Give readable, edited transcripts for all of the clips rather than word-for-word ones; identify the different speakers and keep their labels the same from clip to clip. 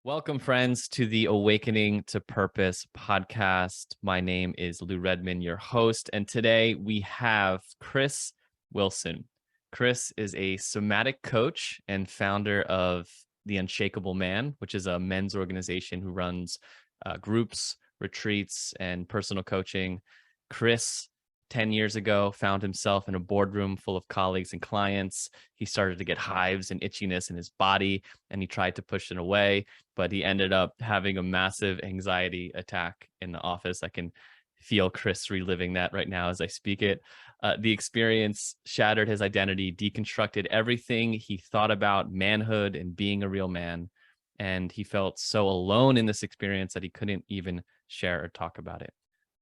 Speaker 1: Welcome, friends, to the Awakening to Purpose podcast. My name is Lou Redman, your host, and today we have Chris Wilson. Chris is a somatic coach and founder of the Unshakable Man, which is a men's organization who runs groups, retreats, and personal coaching. Chris 10 years ago, found himself in a boardroom full of colleagues and clients. He started to get hives and itchiness in his body, and he tried to push it away, but he ended up having a massive anxiety attack in the office. I can feel Chris reliving that right now as I speak it. The experience shattered his identity, deconstructed everything he thought about manhood and being a real man. And he felt so alone in this experience that he couldn't even share or talk about it.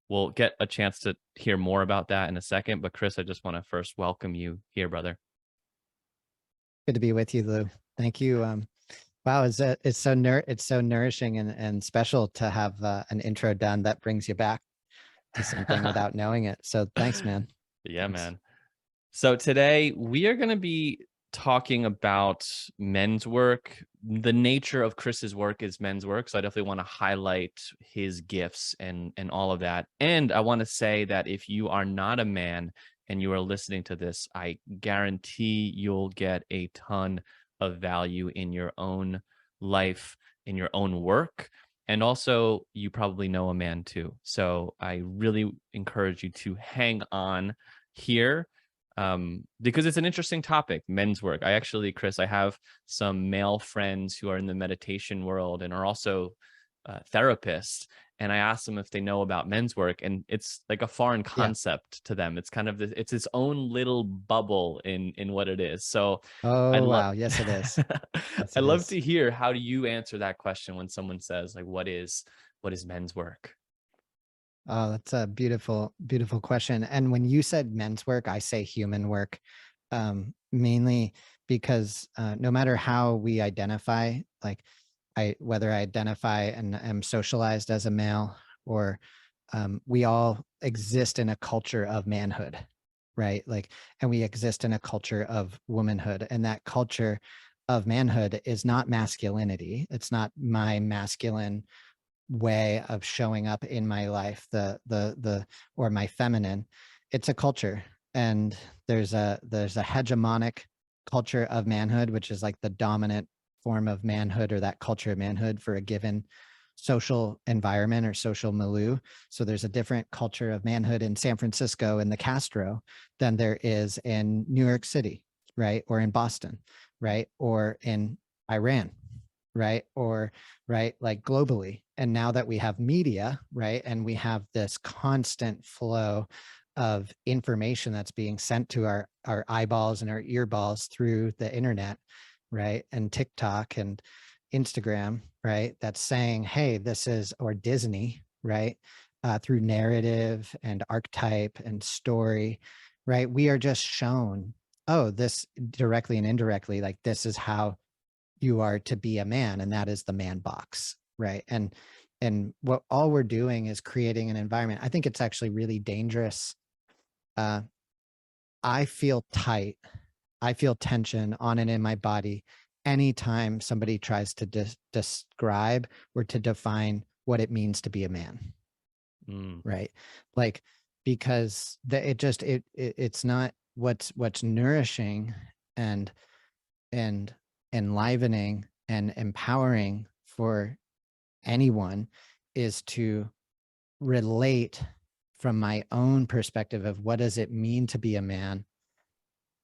Speaker 1: We'll get a chance to hear more about that in a second, but Chris, I just want to first welcome you here, brother.
Speaker 2: Good to be with you, Lou. Thank you. Wow, it's so nourishing and special to have an intro done that brings you back to something without knowing it. So thanks, man.
Speaker 1: Yeah,
Speaker 2: Thanks.
Speaker 1: man. So today we are going to be talking about men's work. The nature of Chris's work is men's work, so I definitely want to highlight his gifts and all of that. And I want to say that if you are not a man and you are listening to this, I guarantee you'll get a ton of value in your own life, in your own work. And also, you probably know a man too. So I really encourage you to hang on here because it's an interesting topic, men's work. Chris, I have some male friends who are in the meditation world and are also therapists. And I asked them if they know about men's work, and it's like a foreign concept to them. It's kind of it's its own little bubble in what it is. So I'd
Speaker 2: Oh,
Speaker 1: love,
Speaker 2: wow. Yes, it is. Yes,
Speaker 1: I'd
Speaker 2: it
Speaker 1: love
Speaker 2: is.
Speaker 1: to hear, how do you answer that question when someone says, like, what is men's work?
Speaker 2: Oh, that's a beautiful, beautiful question. And when you said men's work, I say human work, mainly because no matter how we identify, like whether I identify and am socialized as a male or we all exist in a culture of manhood, right? Like, and we exist in a culture of womanhood, and that culture of manhood is not masculinity. It's not my masculine way of showing up in my life, or my feminine. It's a culture, and there's a hegemonic culture of manhood, which is like the dominant form of manhood, or that culture of manhood for a given social environment or social milieu. So there's a different culture of manhood in San Francisco in the Castro than there is in New York City, right? Or in Boston, right? Or in Iran, right? Or right, like globally. And now that we have media, right, and we have this constant flow of information that's being sent to our eyeballs and our earballs through the internet, right, and TikTok and Instagram, right, that's saying, hey, this is, or Disney, right, through narrative and archetype and story, right, we are just shown, oh, this directly and indirectly, like this is how you are to be a man, and that is the man box, right? And what all we're doing is creating an environment. I think it's actually really dangerous. I feel tight. I feel tension on and in my body anytime somebody tries to describe or to define what it means to be a man, right? Like, because it's not what's nourishing and enlivening and empowering for anyone is to relate from my own perspective of what does it mean to be a man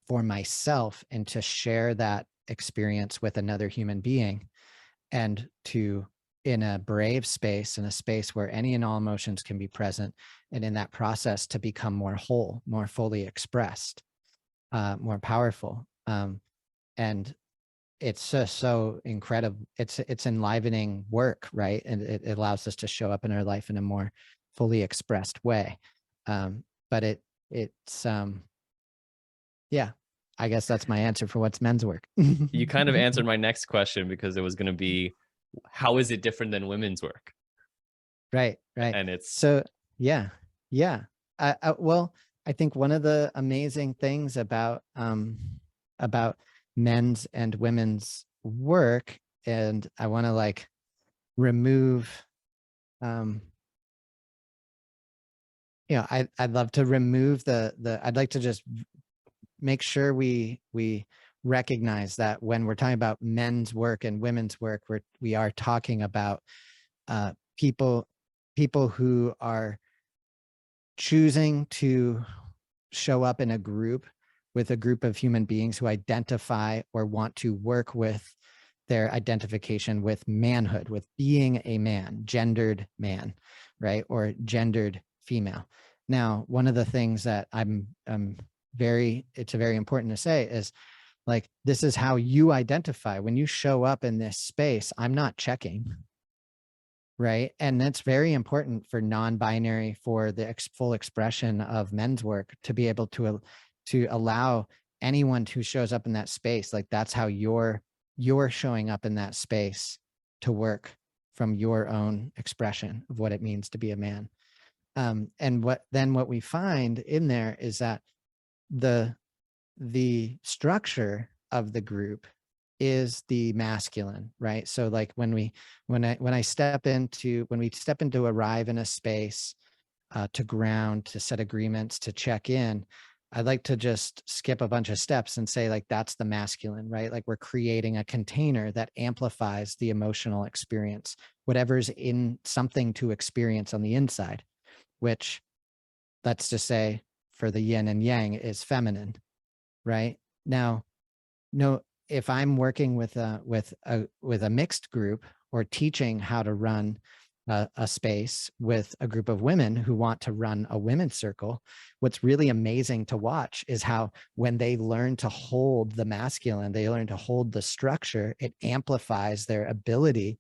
Speaker 2: for myself, and to share that experience with another human being, and to, in a brave space, in a space where any and all emotions can be present, and in that process to become more whole, more fully expressed, more powerful. And it's just so incredible. It's enlivening work, right? And it allows us to show up in our life in a more fully expressed way. But it's yeah, I guess that's my answer for what's men's work.
Speaker 1: You kind of answered my next question, because it was going to be, how is it different than women's work?
Speaker 2: Right.
Speaker 1: And it's
Speaker 2: so, yeah. Well, I think one of the amazing things about men's and women's work, and I want to remove, um, I'd love to remove I'd like to just make sure we recognize that when we're talking about men's work and women's work, we are talking about people who are choosing to show up in a group with a group of human beings who identify or want to work with their identification with manhood, with being a man, gendered man, right? Or gendered female. Now, one of the things that it's very important to say is, like, this is how you identify. When you show up in this space, I'm not checking, right? And that's very important for non-binary, for the full expression of men's work, to be able to allow anyone who shows up in that space, like, that's how you're showing up in that space to work from your own expression of what it means to be a man. And what we find in there is that the structure of the group is the masculine, right? So like when we step into arrive in a space, to ground, to set agreements, to check in, I'd like to just skip a bunch of steps and say, like, that's the masculine, right? Like, we're creating a container that amplifies the emotional experience, whatever's in something to experience on the inside, which, let's just say, for the yin and yang, is feminine, right? Now, no, if I'm working with a mixed group, or teaching how to run a space with a group of women who want to run a women's circle, what's really amazing to watch is how, when they learn to hold the masculine, they learn to hold the structure, it amplifies their ability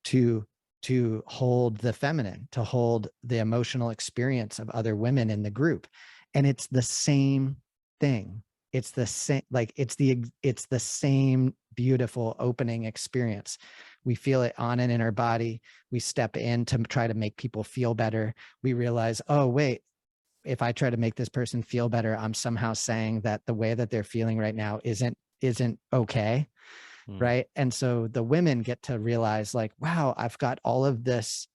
Speaker 2: to hold the feminine, to hold the emotional experience of other women in the group. And it's the same thing. It's the same, like, it's the same beautiful opening experience. We feel it on and in our body. We step in to try to make people feel better. We realize, oh, wait, if I try to make this person feel better, I'm somehow saying that the way that they're feeling right now isn't okay. Right. And so the women get to realize, like, wow, I've got all of these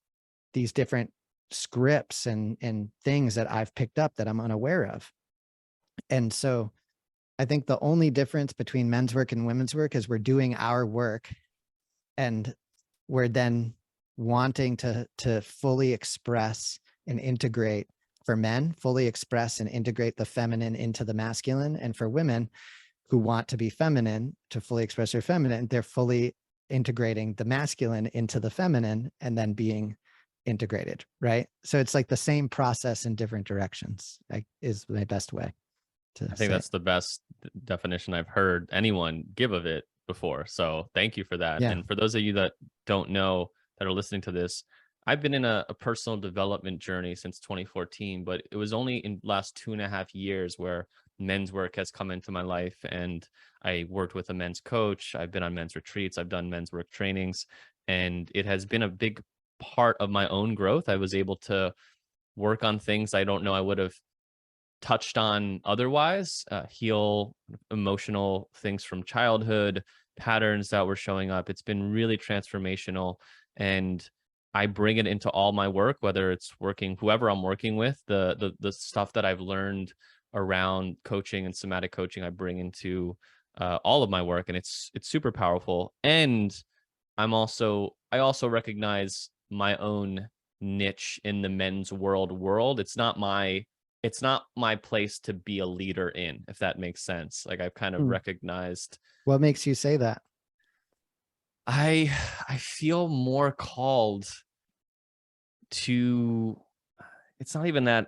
Speaker 2: different scripts and things that I've picked up that I'm unaware of. And so I think the only difference between men's work and women's work is we're doing our work, and we're then wanting to fully express and integrate, for men, fully express and integrate the feminine into the masculine. And for women who want to be feminine, to fully express their feminine, they're fully integrating the masculine into the feminine and then being integrated, right? So it's like the same process in different directions, like, is my best way to
Speaker 1: I think
Speaker 2: say
Speaker 1: that's the best definition I've heard anyone give of it before. So thank you for that.
Speaker 2: Yeah.
Speaker 1: And for those of you that don't know, that are listening to this, I've been in a personal development journey since 2014, but it was only in the last 2.5 years where men's work has come into my life. And I worked with a men's coach. I've been on men's retreats. I've done men's work trainings, and it has been a big part of my own growth. I was able to work on things I don't know I would have touched on otherwise, heal emotional things from childhood, patterns that were showing up. It's been really transformational. And I bring it into all my work, whether it's working, whoever I'm working with, the stuff that I've learned around coaching and somatic coaching, I bring into all of my work. And it's super powerful. And I also recognize my own niche in the men's world. It's not my place to be a leader in, if that makes sense. Like, I've kind of recognized,
Speaker 2: What makes you say that?
Speaker 1: I feel more called to, it's not even that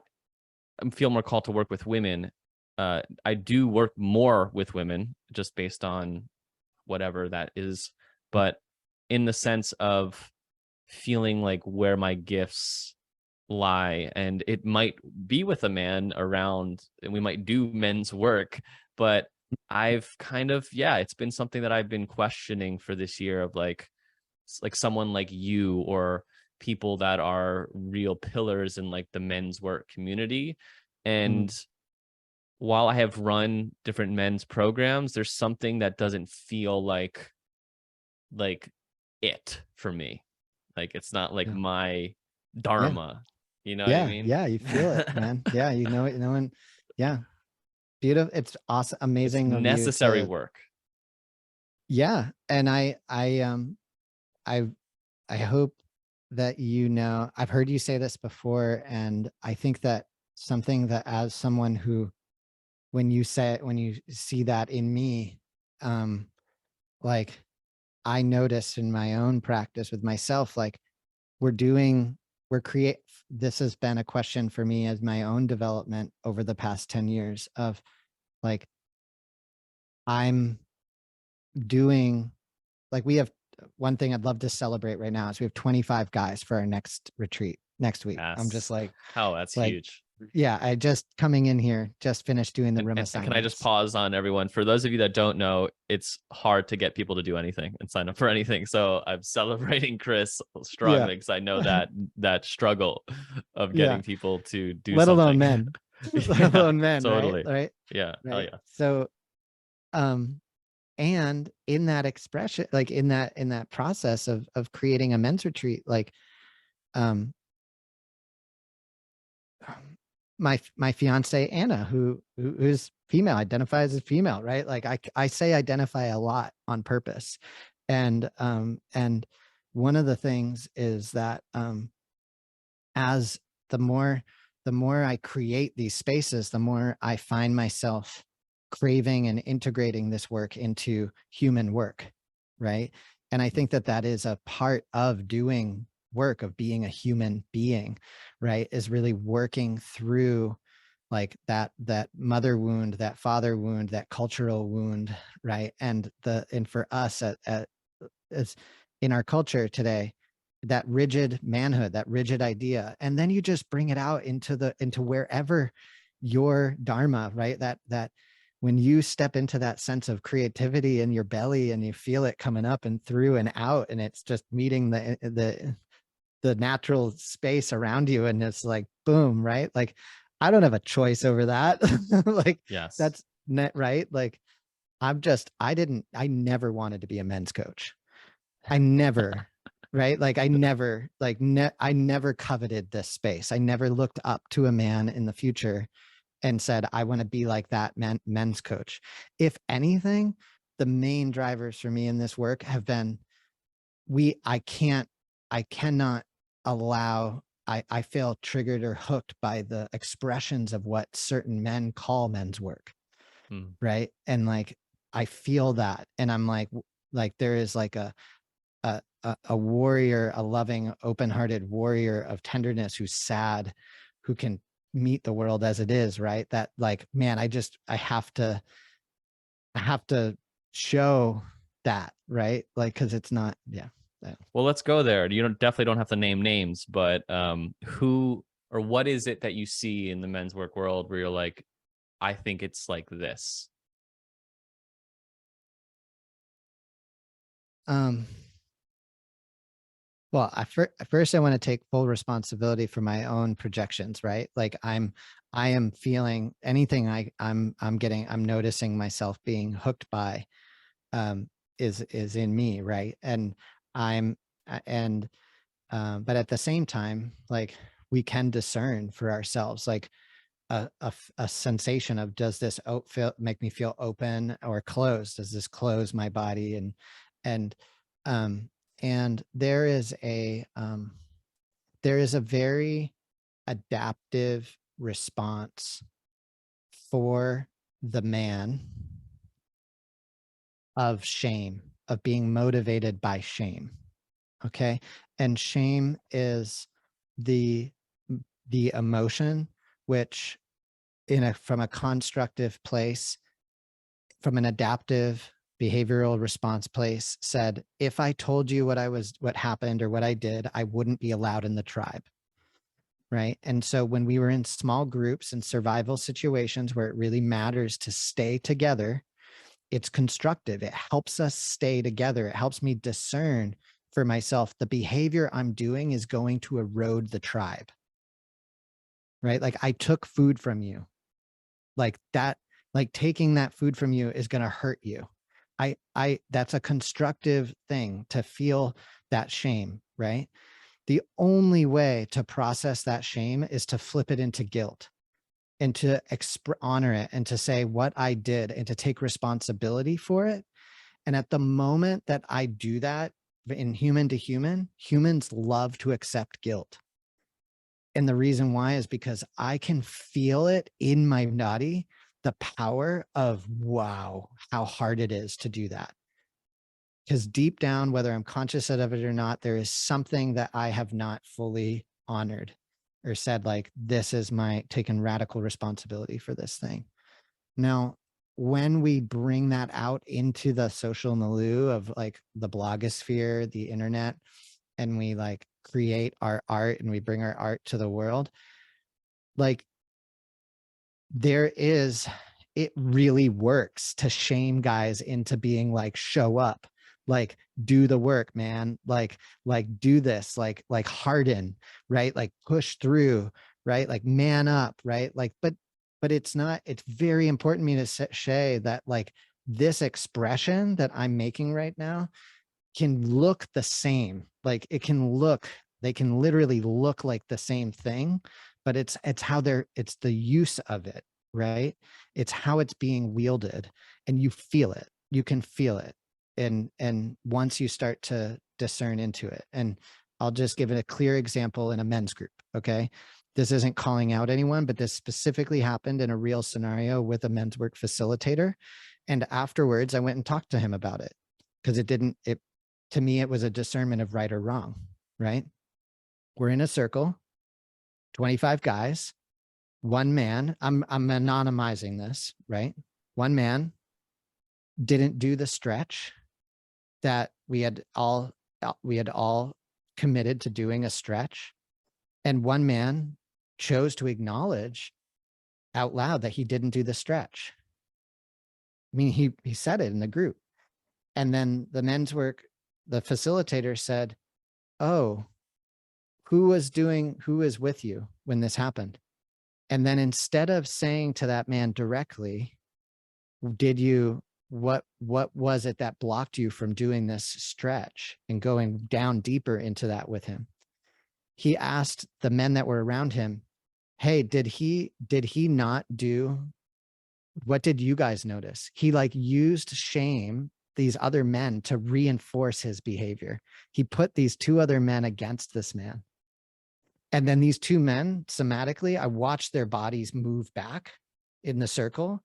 Speaker 1: I feel more called to work with women. I do work more with women just based on whatever that is, but in the sense of feeling like where my gifts lie, and it might be with a man around, and we might do men's work, but I've kind of, yeah, it's been something that I've been questioning for this year, of like someone like you, or people that are real pillars in like the men's work community. And while I have run different men's programs, there's something that doesn't feel like it for me. Like it's not like
Speaker 2: Yeah.
Speaker 1: my
Speaker 2: Yeah.
Speaker 1: dharma. You know what I
Speaker 2: Yeah.
Speaker 1: mean?
Speaker 2: Yeah. You feel it, man. Yeah. You know it. You know, and yeah. Beautiful. It's awesome.
Speaker 1: It's
Speaker 2: Amazing of you
Speaker 1: necessary
Speaker 2: to,
Speaker 1: work.
Speaker 2: yeah. And I, I hope that, you know, I've heard you say this before, and I think that something that, as someone who, when you see that in me, um, like I notice in my own practice with myself, like we're doing, we're create, this has been a question for me as my own development over the past 10 years of like, I'm doing, like we have, one thing I'd love to celebrate right now is we have 25 guys for our next retreat next week. I'm just
Speaker 1: Yes. Oh, that's
Speaker 2: like,
Speaker 1: huge.
Speaker 2: yeah, I just coming in here, just finished doing the room
Speaker 1: And can I just
Speaker 2: assignments.
Speaker 1: pause on everyone? For those of you that don't know, it's hard to get people to do anything and sign up for anything. So I'm celebrating Chris
Speaker 2: Yeah.
Speaker 1: strongly because I know that struggle of
Speaker 2: Yeah.
Speaker 1: getting people to do
Speaker 2: Let alone
Speaker 1: something.
Speaker 2: men, let
Speaker 1: Yeah,
Speaker 2: alone men. Right.
Speaker 1: totally.
Speaker 2: Right.
Speaker 1: Yeah. Hell
Speaker 2: Right.
Speaker 1: yeah.
Speaker 2: So, um, and in that expression, like in that process of creating a men's retreat, like, um, my fiance Anna, who's female, identifies as female, right? Like I say identify a lot on purpose. And one of the things is that, as the more I create these spaces, the more I find myself craving and integrating this work into human work, right? And I think that that is a part of doing work, of being a human being, right? Is really working through like that mother wound, that father wound, that cultural wound, right? And for us as in our culture today, that rigid manhood, that rigid idea, and then you just bring it out into wherever your dharma, right? That when you step into that sense of creativity in your belly and you feel it coming up and through and out, and it's just meeting the natural space around you, and it's like boom, right? Like I don't have a choice over that. Like
Speaker 1: Yes.
Speaker 2: that's net, right? Like I never wanted to be a men's coach. I never, right? Like I never, I never coveted this space. I never looked up to a man in the future and said, I want to be like that men's coach. If anything, the main drivers for me in this work have been, I cannot allow, I feel triggered or hooked by the expressions of what certain men call men's work.
Speaker 1: Mm.
Speaker 2: Right. And like, I feel that. And I'm like there is like a warrior, a loving, open-hearted warrior of tenderness who's sad, who can meet the world as it is, right? That like, man, I have to show that, right? Like, cause it's not, yeah.
Speaker 1: Well, let's go there. You definitely don't have to name names, but who or what is it that you see in the men's work world where you're like, I think it's like this?
Speaker 2: Um, well, first I want to take full responsibility for my own projections, right? Like I am feeling anything I'm noticing myself being hooked by, um, is in me, right? And I'm and but at the same time, like we can discern for ourselves, like a sensation of, does this make me feel open or closed? Does this close my body? And um, and there is a very adaptive response for the man of shame, of being motivated by shame. Okay. And shame is the emotion which, from a constructive place, from an adaptive behavioral response place, said, if I told you what happened or what I did, I wouldn't be allowed in the tribe. Right. And so when we were in small groups and survival situations where it really matters to stay together, it's constructive. It helps us stay together. It helps me discern for myself, the behavior I'm doing is going to erode the tribe. Right. Like I took food from you, like that, like taking that food from you is going to hurt you. That's a constructive thing to feel, that shame. right? The only way to process that shame is to flip it into guilt and to honor it and to say what I did and to take responsibility for it. And at the moment that I do that in human to human, humans love to accept guilt. And the reason why is because I can feel it in my body, the power of, wow, how hard it is to do that. Because deep down, whether I'm conscious of it or not, there is something that I have not fully honored or said, like, this is my taking radical responsibility for this thing. Now, when we bring that out into the social milieu of like the blogosphere, the internet, and we like create our art and we bring our art to the world, like it really works to shame guys into being like, show up, like do the work, man, like do this, like harden, right? Like push through, right? Like man up, right? Like, but it's not, it's very important to me to say that like this expression that I'm making right now can look the same. Like it can look, they can literally look like the same thing, but it's how it's the use of it, right? It's how it's being wielded, and you feel it, you can feel it. And once you start to discern into it, and I'll just give it a clear example in a men's group. Okay. This isn't calling out anyone, but this specifically happened in a real scenario with a men's work facilitator. And afterwards I went and talked to him about it because it to me, it was a discernment of right or wrong, right? We're in a circle, 25 guys, one man, I'm anonymizing this, right? One man didn't do the stretch that we had all committed to doing a stretch. And one man chose to acknowledge out loud that he didn't do the stretch. I mean, he said it in the group. And then the men's work, the facilitator said, oh, who is with you when this happened? And then instead of saying to that man directly, what was it that blocked you from doing this stretch and going down deeper into that with him? He asked the men that were around him, hey, did he not do, what did you guys notice? He like used shame, these other men, to reinforce his behavior. He put these two other men against this man. And then these two men, somatically, I watched their bodies move back in the circle.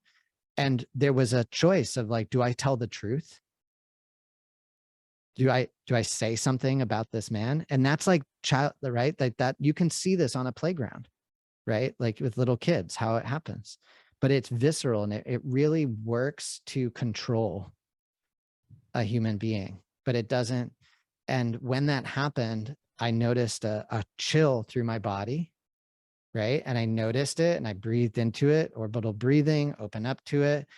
Speaker 2: And there was a choice of like, do I tell the truth? Do I say something about this man? And that's like child, right? Like that, you can see this on a playground, right? Like with little kids, how it happens. But it's visceral, and it really works to control a human being, but it doesn't. And when that happened, I noticed a chill through my body, right? And I noticed it and I breathed into it, orbital breathing, open up to it,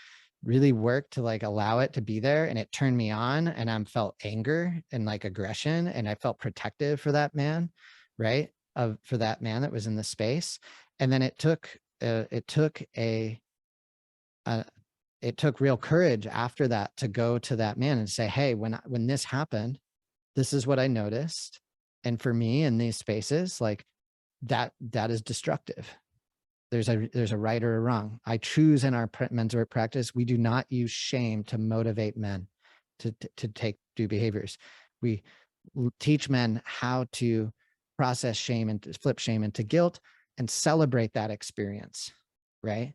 Speaker 2: really worked to like allow it to be there. And it turned me on, and I felt anger and like aggression, and I felt protective for that man, right? For that man that was in the space. And then it took real courage after that to go to that man and say, hey, when this happened, this is what I noticed. And for me in these spaces, like that is destructive. There's a right or a wrong. I choose in our men's work practice, we do not use shame to motivate men to do behaviors. We teach men how to process shame and flip shame into guilt and celebrate that experience, right?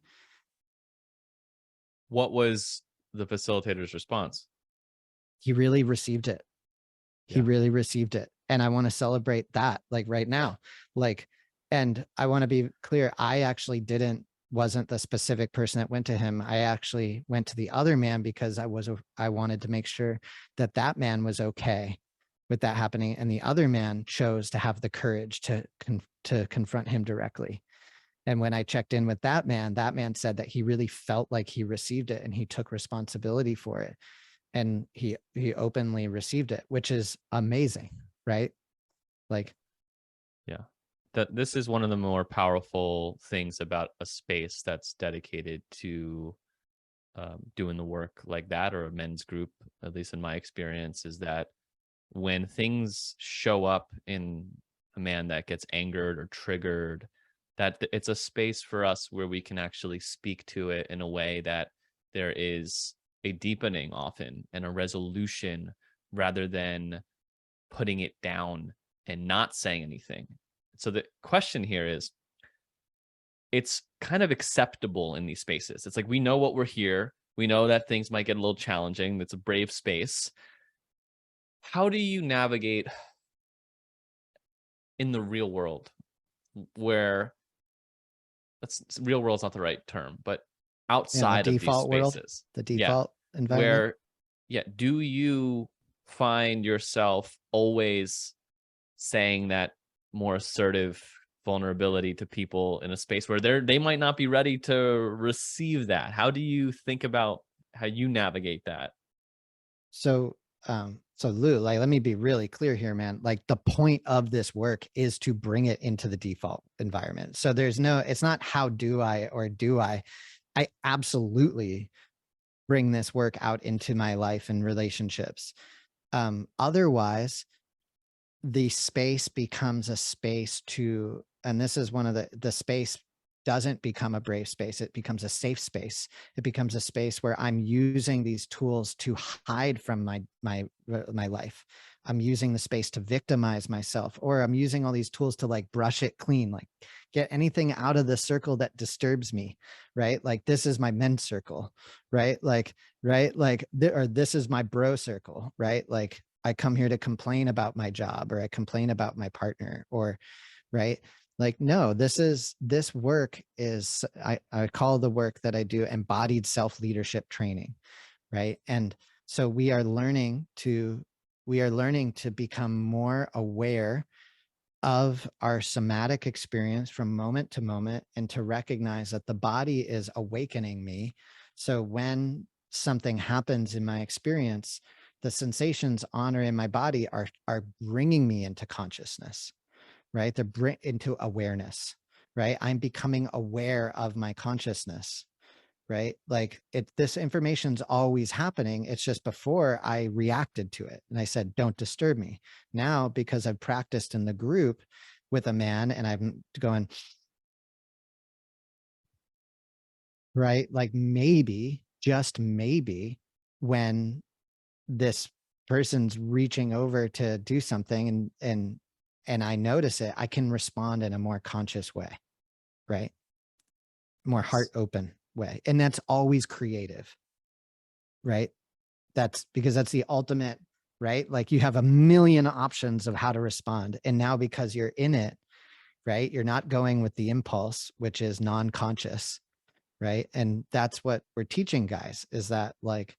Speaker 1: What was the facilitator's response?
Speaker 2: He really received it. He really received it. And I want to celebrate that like right now. Like, and I want to be clear, I actually wasn't the specific person that went to him. I actually went to the other man because I wanted to make sure that that man was okay with that happening. And the other man chose to have the courage to confront him directly. And when I checked in with that man said that he really felt like he received it and he took responsibility for it. And he openly received it, which is amazing, right? Like,
Speaker 1: yeah, that this is one of the more powerful things about a space that's dedicated to doing the work like that, or a men's group, at least in my experience, is that when things show up in a man that gets angered or triggered, that it's a space for us where we can actually speak to it in a way that there is a deepening often and a resolution rather than putting it down and not saying anything. So the question here is, it's kind of acceptable in these spaces. It's like, we know what we're here. We know that things might get a little challenging. It's a brave space. How do you navigate in the real world where real world's not the right term, but
Speaker 2: In the
Speaker 1: outside of these
Speaker 2: default world,
Speaker 1: spaces?
Speaker 2: the
Speaker 1: Yeah.
Speaker 2: default environment.
Speaker 1: Where, yeah, do you find yourself always saying that more assertive vulnerability to people in a space where they might not be ready to receive that? How do you think about how you navigate that?
Speaker 2: So, so Lou, like, let me be really clear here, man. Like, the point of this work is to bring it into the default environment. So it's not how do I or do I. I absolutely bring this work out into my life and relationships. Otherwise, the space becomes a space to, and this is one of the space doesn't become a brave space. It becomes a safe space. It becomes a space where I'm using these tools to hide from my life. I'm using the space to victimize myself, or I'm using all these tools to like brush it clean, like get anything out of the circle that disturbs me, right? Like, this is my men's circle, right? Like, right? Like, or this is my bro circle, right? Like, I come here to complain about my job, or I complain about my partner, or right. Like, no, this work is, I call the work that I do embodied self-leadership training. Right. And so we are learning to become more aware of our somatic experience from moment to moment, and to recognize that the body is awakening me. So when something happens in my experience, the sensations on or in my body are bringing me into consciousness, right? They're into awareness, right? I'm becoming aware of my consciousness, right? Like, this information's always happening. It's just before I reacted to it and I said, don't disturb me. Now, because I've practiced in the group with a man and I'm going, right? Like, maybe, just maybe, when this person's reaching over to do something and I notice it, I can respond in a more conscious way, right? More heart open way. And that's always creative, right? That's because that's the ultimate, right? Like, you have a million options of how to respond. And now, because you're in it, right? You're not going with the impulse, which is non-conscious, right? And that's what we're teaching guys, is that, like,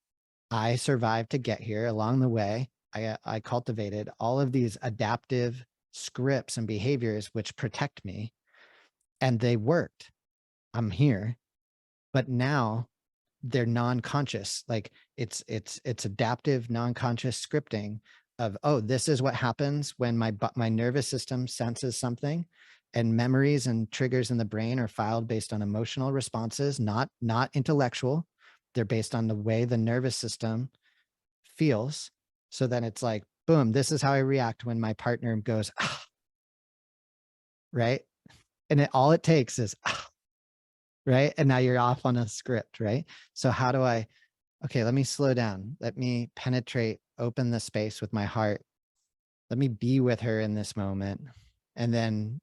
Speaker 2: I survived to get here. Along the way, I cultivated all of these adaptive scripts and behaviors which protect me, and they worked. I'm here. But now they're non-conscious. Like, it's adaptive, non-conscious scripting of, oh, this is what happens when my nervous system senses something, and memories and triggers in the brain are filed based on emotional responses, not intellectual. They're based on the way the nervous system feels. So then it's like, boom, this is how I react when my partner goes, ah, right? And all it takes is, ah, right? And now you're off on a script, right? So how do I, okay, let me slow down. Let me penetrate, open the space with my heart. Let me be with her in this moment. And then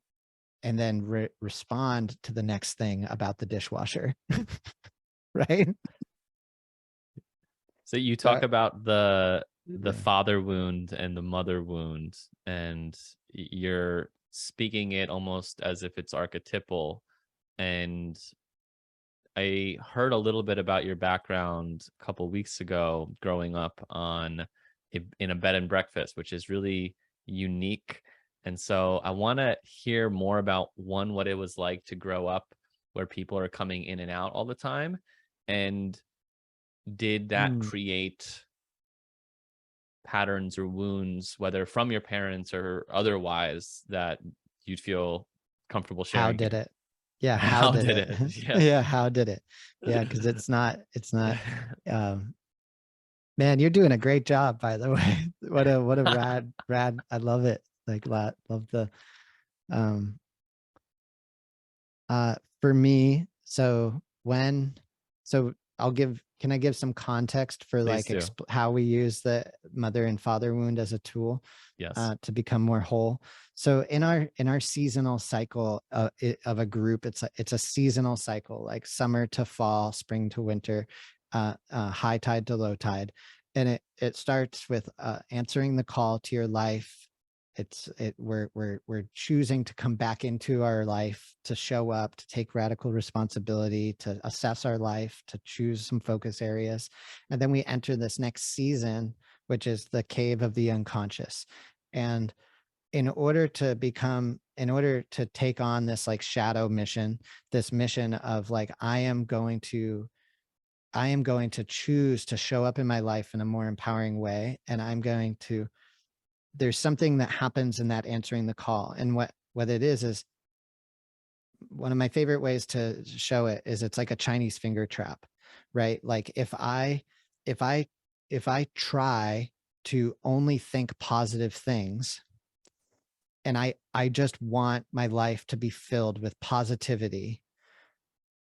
Speaker 2: respond to the next thing about the dishwasher. Right?
Speaker 1: So you talk
Speaker 2: That,
Speaker 1: about the
Speaker 2: yeah.
Speaker 1: father wound and the mother wound, and you're speaking it almost as if it's archetypal. And I heard a little bit about your background a couple weeks ago, growing up in a bed and breakfast, which is really unique. And so I want to hear more about, one, what it was like to grow up where people are coming in and out all the time, and did that
Speaker 2: Mm.
Speaker 1: create patterns or wounds, whether from your parents or otherwise, that you'd feel comfortable
Speaker 2: How
Speaker 1: sharing
Speaker 2: did
Speaker 1: here?
Speaker 2: it? Yeah, how
Speaker 1: How
Speaker 2: did
Speaker 1: did
Speaker 2: it?
Speaker 1: it? Yeah.
Speaker 2: Yeah, how did it? Yeah, because it's not, um, Man, you're doing a great job, by the way. What a rad. I love it. Like love the um for me, so I'll give can I give some context for
Speaker 1: Please
Speaker 2: like
Speaker 1: do.
Speaker 2: how we use the mother and father wound as a tool
Speaker 1: Yes.
Speaker 2: to become more whole? So in our seasonal cycle of a group, it's a seasonal cycle, like summer to fall, spring to winter, high tide to low tide, and it starts with answering the call to your life. We're choosing to come back into our life, to show up, to take radical responsibility, to assess our life, to choose some focus areas. And then we enter this next season, which is the cave of the unconscious. And in order to take on this like shadow mission, this mission of like, I am going to choose to show up in my life in a more empowering way. And there's something that happens in that answering the call. And what it is one of my favorite ways to show it is it's like a Chinese finger trap, right? Like if I if I try to only think positive things, and I just want my life to be filled with positivity,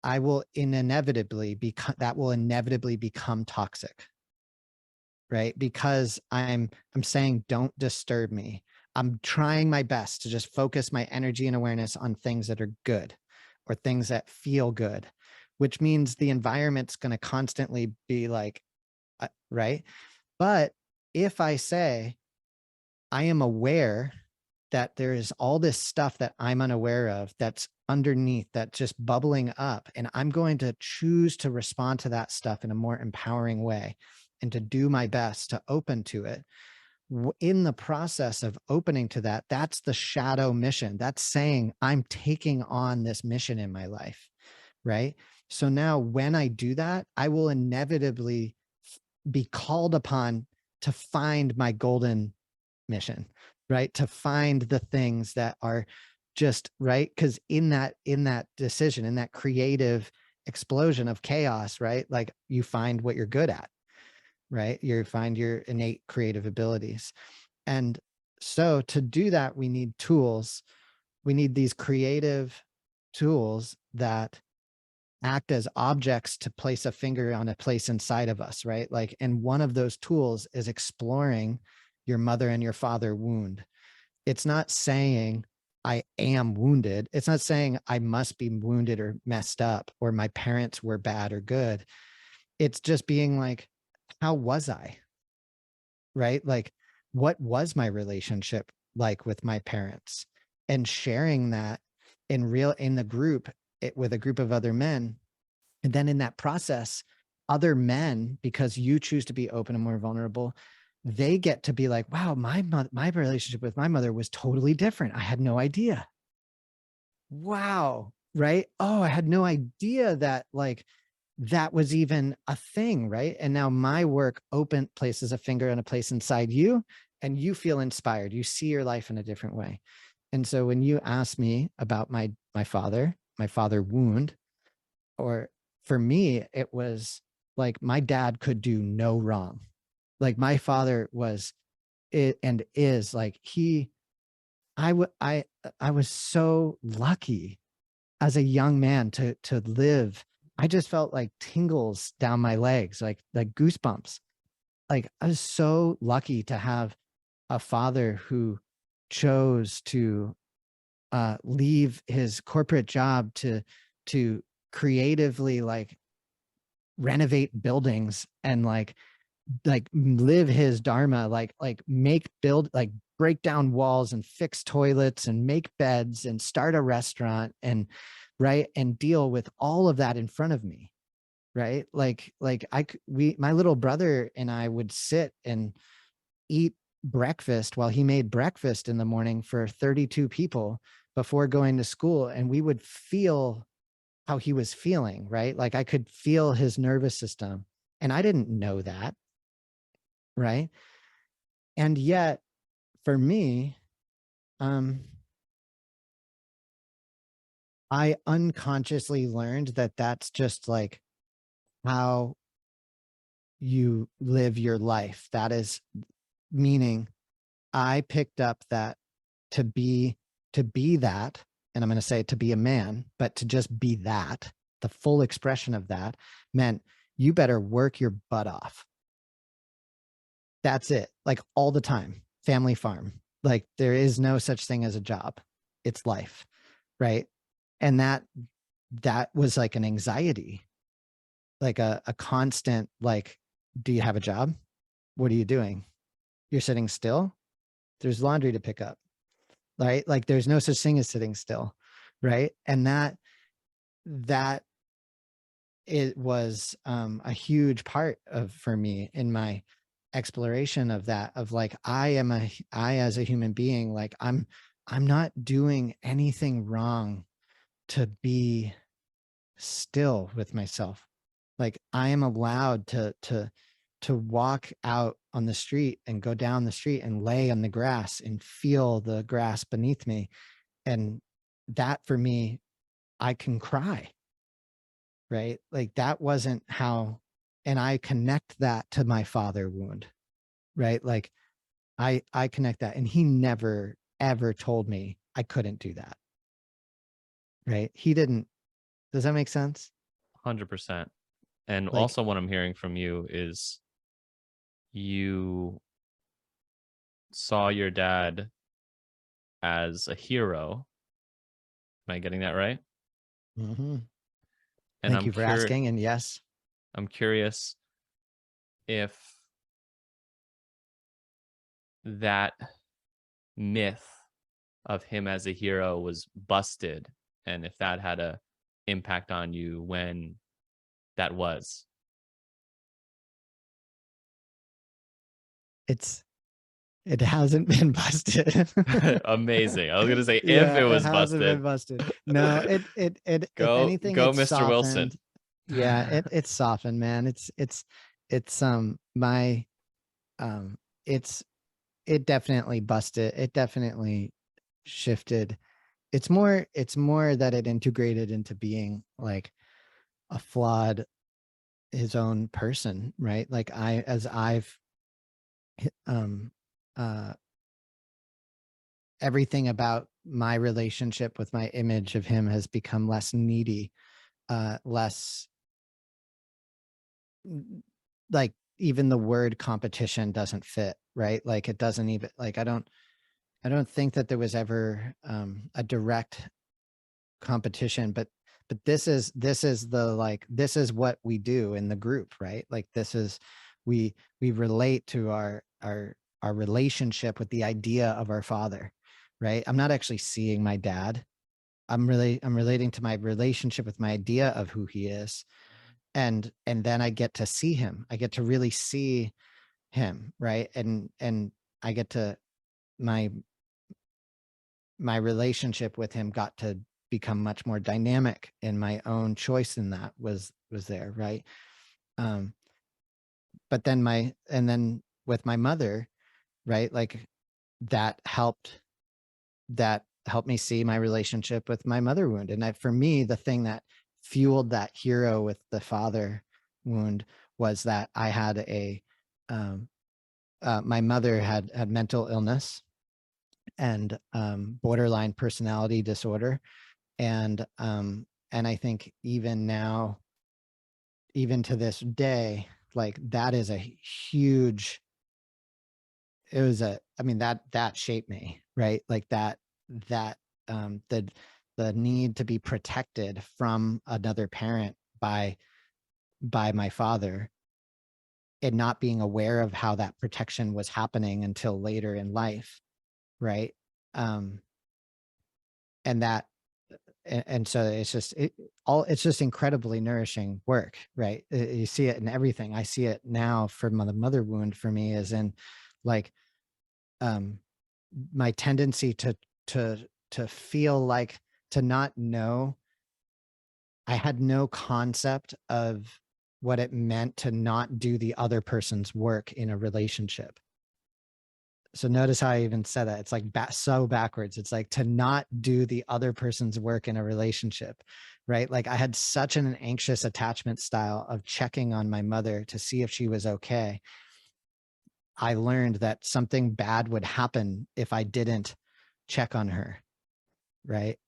Speaker 2: I will inevitably become that will inevitably become toxic, right? Because I'm saying don't disturb me. I'm trying my best to just focus my energy and awareness on things that are good or things that feel good, which means the environment's going to constantly be like, right? But if I say I am aware that there is all this stuff that I'm unaware of that's underneath, that's just bubbling up, and I'm going to choose to respond to that stuff in a more empowering way and to do my best to open to it. In the process of opening to that, that's the shadow mission. That's saying I'm taking on this mission in my life, right? So now when I do that, I will inevitably be called upon to find my golden mission, right? To find the things that are just right. Because in that decision, in that creative explosion of chaos, right? Like you find what you're good at, right? You find your innate creative abilities. And so to do that, we need tools. We need these creative tools that act as objects to place a finger on a place inside of us, right? Like, and one of those tools is exploring your mother and your father wound. It's not saying I am wounded. It's not saying I must be wounded or messed up or my parents were bad or good. It's just being like, how was I? Right? Like, what was my relationship like with my parents? And sharing that in the group, with a group of other men. And then in that process, other men, because you choose to be open and more vulnerable, they get to be like, wow, my relationship with my mother was totally different. I had no idea. Wow. Right. Oh, I had no idea that like that was even a thing. Right. And now my work places a finger on a place inside you, and you feel inspired. You see your life in a different way. And so when you ask me about my father wound, or for me, it was like my dad could do no wrong. Like my father was it and is like I was so lucky as a young man to live. I just felt like tingles down my legs, like goosebumps. Like I was so lucky to have a father who chose to leave his corporate job to creatively like renovate buildings and like live his dharma, like make build like break down walls and fix toilets and make beds and start a restaurant and right and deal with all of that in front of me, right? Like my little brother and I would sit and eat breakfast while he made breakfast in the morning for 32 people before going to school, and we would feel how he was feeling, right? Like I could feel his nervous system, and I didn't know that, right? And yet for me, um I unconsciously learned that that's just like how you live your life. That is, meaning I picked up that to be that, and I'm going to say to be a man, but to just be that, the full expression of that meant you better work your butt off. That's it. Like all the time, family farm. Like there is no such thing as a job. It's life. Right. And that was like an anxiety, like a constant, like, do you have a job? What are you doing? You're sitting still. There's laundry to pick up. Right. Like there's no such thing as sitting still. Right. And that it was a huge part of, for me, in my exploration of that, of like, I as a human being, like I'm not doing anything wrong to be still with myself. Like I am allowed to walk out on the street and go down the street and lay on the grass and feel the grass beneath me. And that, for me, I can cry. Right. Like that wasn't how, and I connect that to my father wound. Right. Like I connect that, and he never ever told me I couldn't do that. Right. He didn't. Does that make sense?
Speaker 1: 100%. And
Speaker 2: Like,
Speaker 1: also, what I'm hearing from you is you saw your dad as a hero. Am I getting that right?
Speaker 2: mhm.
Speaker 1: And
Speaker 2: Thank you for asking. And yes,
Speaker 1: I'm curious if that myth of him as a hero was busted, and if that had a impact on you when that was.
Speaker 2: it hasn't been busted.
Speaker 1: Amazing. I was gonna say if
Speaker 2: Yeah,
Speaker 1: it
Speaker 2: it
Speaker 1: was
Speaker 2: hasn't been
Speaker 1: busted.
Speaker 2: busted. No, if
Speaker 1: Go
Speaker 2: anything,
Speaker 1: go,
Speaker 2: it's
Speaker 1: Mr. Wilson.
Speaker 2: softened. Yeah, it's softened, man. It's my um it's it definitely busted. It definitely shifted. It's more that it integrated into being like a flawed, his own person, right? Like I've um uh everything about my relationship with my image of him has become less needy, less, like, even the word competition doesn't fit, right? Like it doesn't even, like, I don't think that there was ever a direct competition, but this is the, like, this is what we do in the group, right? Like this is, we relate to our relationship with the idea of our father, right? I'm not actually seeing my dad. I'm relating to my relationship with my idea of who he is. And then I get to see him. I get to really see him, right? And I get to, my relationship with him got to become much more dynamic, and my own choice in that was there, right? Um, but then with my mother, right? Like that helped me see my relationship with my mother wound. And for me, the thing that fueled that hero with the father wound was that I had um, my mother had mental illness and borderline personality disorder. And I think even now, even to this day, like that is a huge, it was a, I mean, that shaped me, right? Like that the need to be protected from another parent by my father, and not being aware of how that protection was happening until later in life, right? um and that, and so it's just incredibly nourishing work, right? You see it in everything. I see it now for the mother wound, for me, is in, like, um my tendency to feel like, to not know, I had no concept of what it meant to not do the other person's work in a relationship. So notice how I even said that. It's like so backwards. It's like to not do the other person's work in a relationship, right? Like I had such an anxious attachment style of checking on my mother to see if she was okay. I learned that something bad would happen if I didn't check on her, right?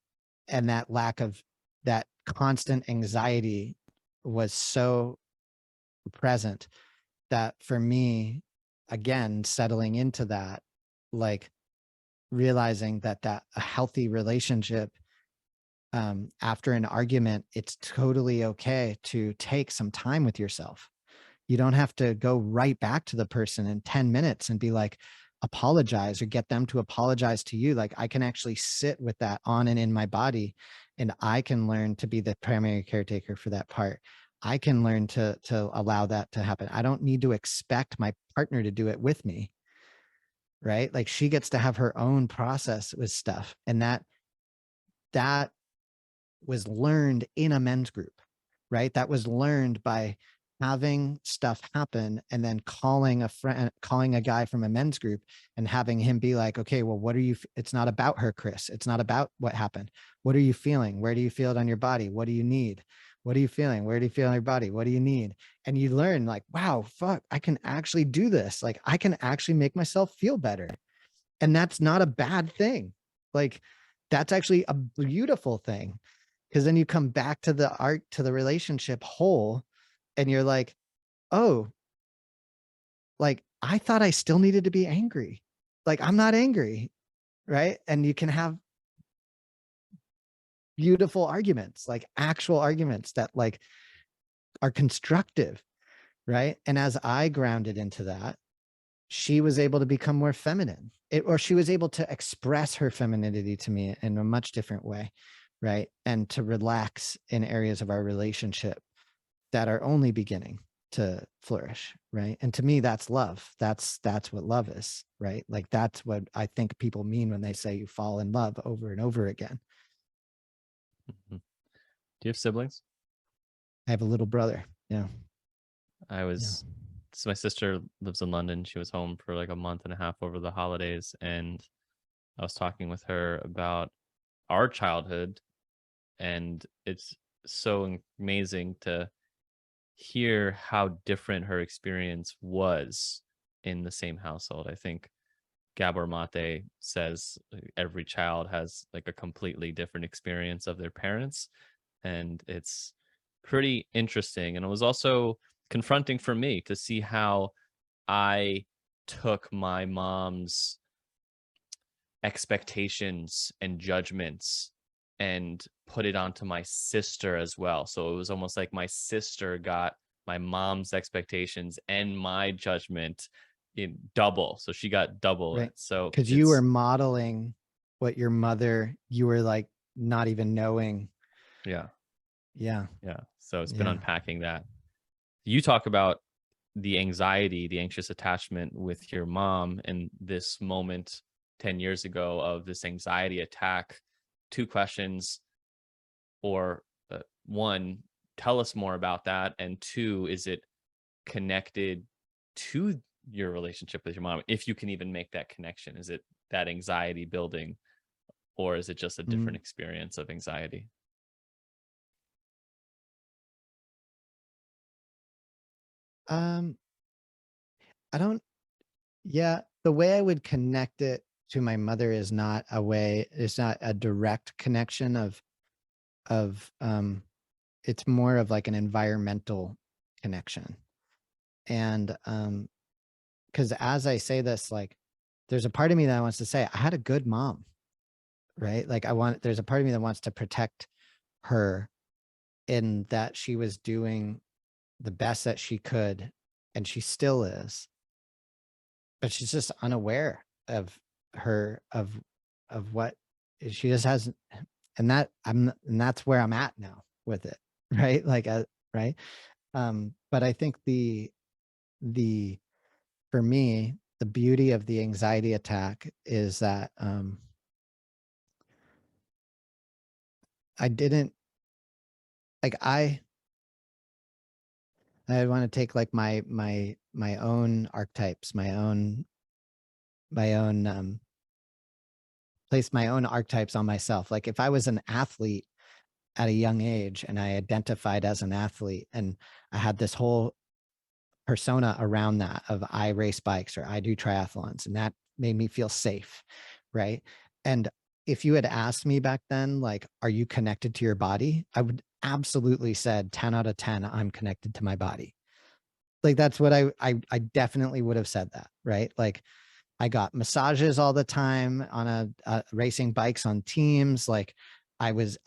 Speaker 2: And that lack of that constant anxiety was so present that for me, again, settling into that, like realizing that a healthy relationship, after an argument, it's totally okay to take some time with yourself. You don't have to go right back to the person in 10 minutes and be like, apologize or get them to apologize to you. Like I can actually sit with that on and in my body, and I can learn to be the primary caretaker for that part. I can learn to allow that to happen. I don't need to expect my partner to do it with me, right? Like she gets to have her own process with stuff. And that was learned in a men's group, right? That was learned by having stuff happen and then calling a guy from a men's group and having him be like, okay, well, what are you, it's not about her, Chris. It's not about what happened. What are you feeling? Where do you feel it on your body? What do you need? What are you feeling? Where do you feel on your body? What do you need? And you learn like, wow, fuck, I can actually do this. Like I can actually make myself feel better. And that's not a bad thing. Like that's actually a beautiful thing. Because then you come back to the art, to the relationship whole, and you're like, oh, like I thought I still needed to be angry. Like I'm not angry, right? And you can have beautiful arguments, like actual arguments that like are constructive, right? And as I grounded into that, she was able to become more feminine, or she was able to express her femininity to me in a much different way, right? And to relax in areas of our relationship that are only beginning to flourish, right? And to me, that's love. That's what love is, right? Like that's what I think people mean when they say you fall in love over and over again.
Speaker 1: Mhm. Do you have siblings?
Speaker 2: I have a little brother. Yeah.
Speaker 1: I
Speaker 2: Yeah.
Speaker 1: was So my sister lives in London. She was home for like a month and a half over the holidays, and I was talking with her about our childhood, and it's so amazing to hear how different her experience was in the same household. I think Gabor Mate says every child has like a completely different experience of their parents, and it's pretty interesting. And it was also confronting for me to see how I took my mom's expectations and judgments and put it onto my sister as well. So it was almost like my sister got my mom's expectations and my judgment in double. So she got double
Speaker 2: Right.
Speaker 1: it. So
Speaker 2: Because you were
Speaker 1: it's
Speaker 2: modeling what your mother, you were like not even knowing.
Speaker 1: yeah,
Speaker 2: Yeah.
Speaker 1: yeah. So it's been
Speaker 2: Yeah.
Speaker 1: unpacking that. You talk about the anxiety, the anxious attachment with your mom and this moment 10 years ago of this anxiety attack. Two questions, or one, tell us more about that. And two, is it connected to your relationship with your mom? If you can even make that connection, is it that anxiety building, or is it just a different
Speaker 2: Mm.
Speaker 1: experience of anxiety?
Speaker 2: Um, I don't, yeah, the way I would connect it to my mother is not a way, it's not a direct connection of it's more of like an environmental connection. And because as I say this, like there's a part of me that wants to say I had a good mom, right? Like there's a part of me that wants to protect her in that she was doing the best that she could, and she still is, but she's just unaware of her of what she just has. And that's where I'm at now with it, right? Like right. But I think the for me, the beauty of the anxiety attack is that I didn't like I want to take like my own archetypes, my own placed my own archetypes on myself. Like if I was an athlete at a young age and I identified as an athlete and I had this whole persona around that of I race bikes or I do triathlons, and that made me feel safe, right? And if you had asked me back then, like, are you connected to your body? I would absolutely said 10 out of 10, I'm connected to my body. Like that's what I definitely would have said that, right? Like I got massages all the time on racing bikes on teams. Like I was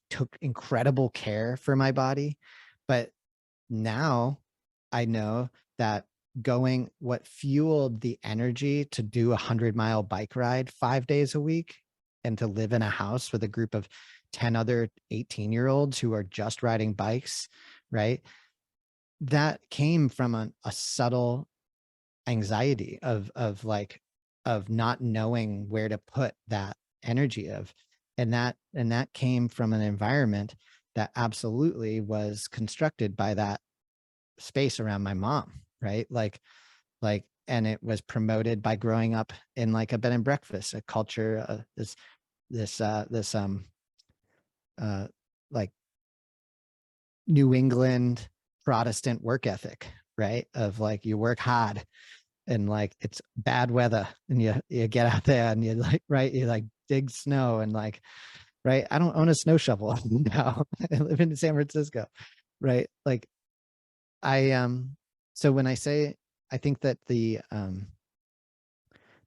Speaker 2: took incredible care for my body. But now I know that what fueled the energy to do 100-mile bike ride 5 days a week and to live in a house with a group of 10 other 18-year-olds who are just riding bikes, right? That came from a subtle anxiety of not knowing where to put that energy of, and that came from an environment that absolutely was constructed by that space around my mom, right? And it was promoted by growing up in like a bed and breakfast, a culture, this like New England Protestant work ethic, right? Of like you work hard and like it's bad weather and you get out there and you like, right, you like dig snow and like, right, I don't own a snow shovel now. I live in San Francisco, right? Like I so when I say, I think that the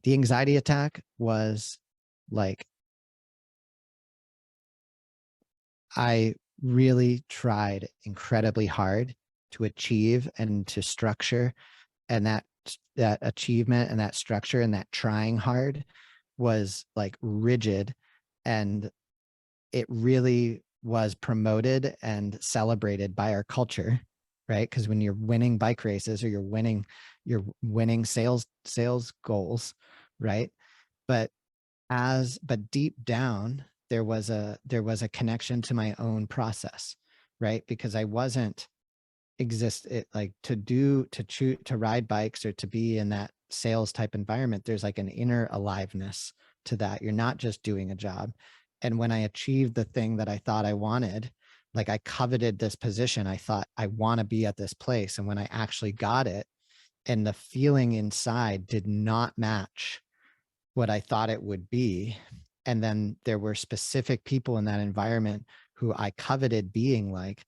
Speaker 2: anxiety attack was like I really tried incredibly hard to achieve and to structure, and that achievement and that structure and that trying hard was like rigid, and it really was promoted and celebrated by our culture, right? Because when you're winning bike races or you're winning sales goals, right? but but deep down there was a connection to my own process, right? Because I wasn't exist it like to ride bikes or to be in that sales type environment. There's like an inner aliveness to that. You're not just doing a job. And when I achieved the thing that I thought I wanted, like I coveted this position, I thought I want to be at this place, and when I actually got it and the feeling inside did not match what I thought it would be, and then there were specific people in that environment who I coveted being like,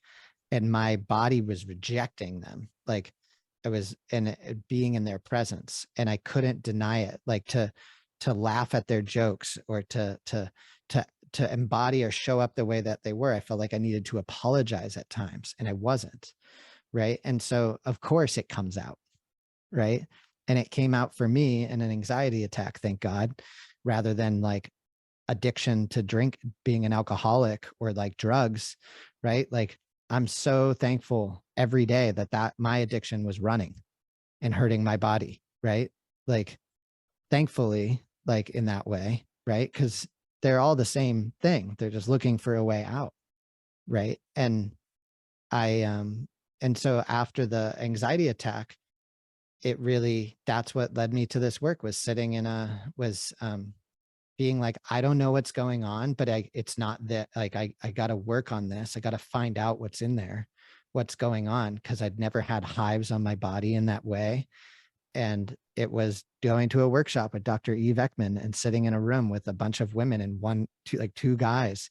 Speaker 2: and my body was rejecting them. Like I was being in their presence, and I couldn't deny it. Like to laugh at their jokes or to embody or show up the way that they were, I felt like I needed to apologize at times, and I wasn't, right? And so of course it comes out, right? And it came out for me in an anxiety attack, thank God, rather than like addiction to drink, being an alcoholic or like drugs, right? Like I'm so thankful every day that my addiction was running and hurting my body, right? Like thankfully, like in that way, right? Because they're all the same thing. They're just looking for a way out, right? And I and so after the anxiety attack, that's what led me to this work, was sitting in being like, I don't know what's going on, but it's not that, like, I got to work on this. I got to find out what's in there, what's going on. Cause I'd never had hives on my body in that way. And it was going to a workshop with Dr. Eve Ekman and sitting in a room with a bunch of women and two guys.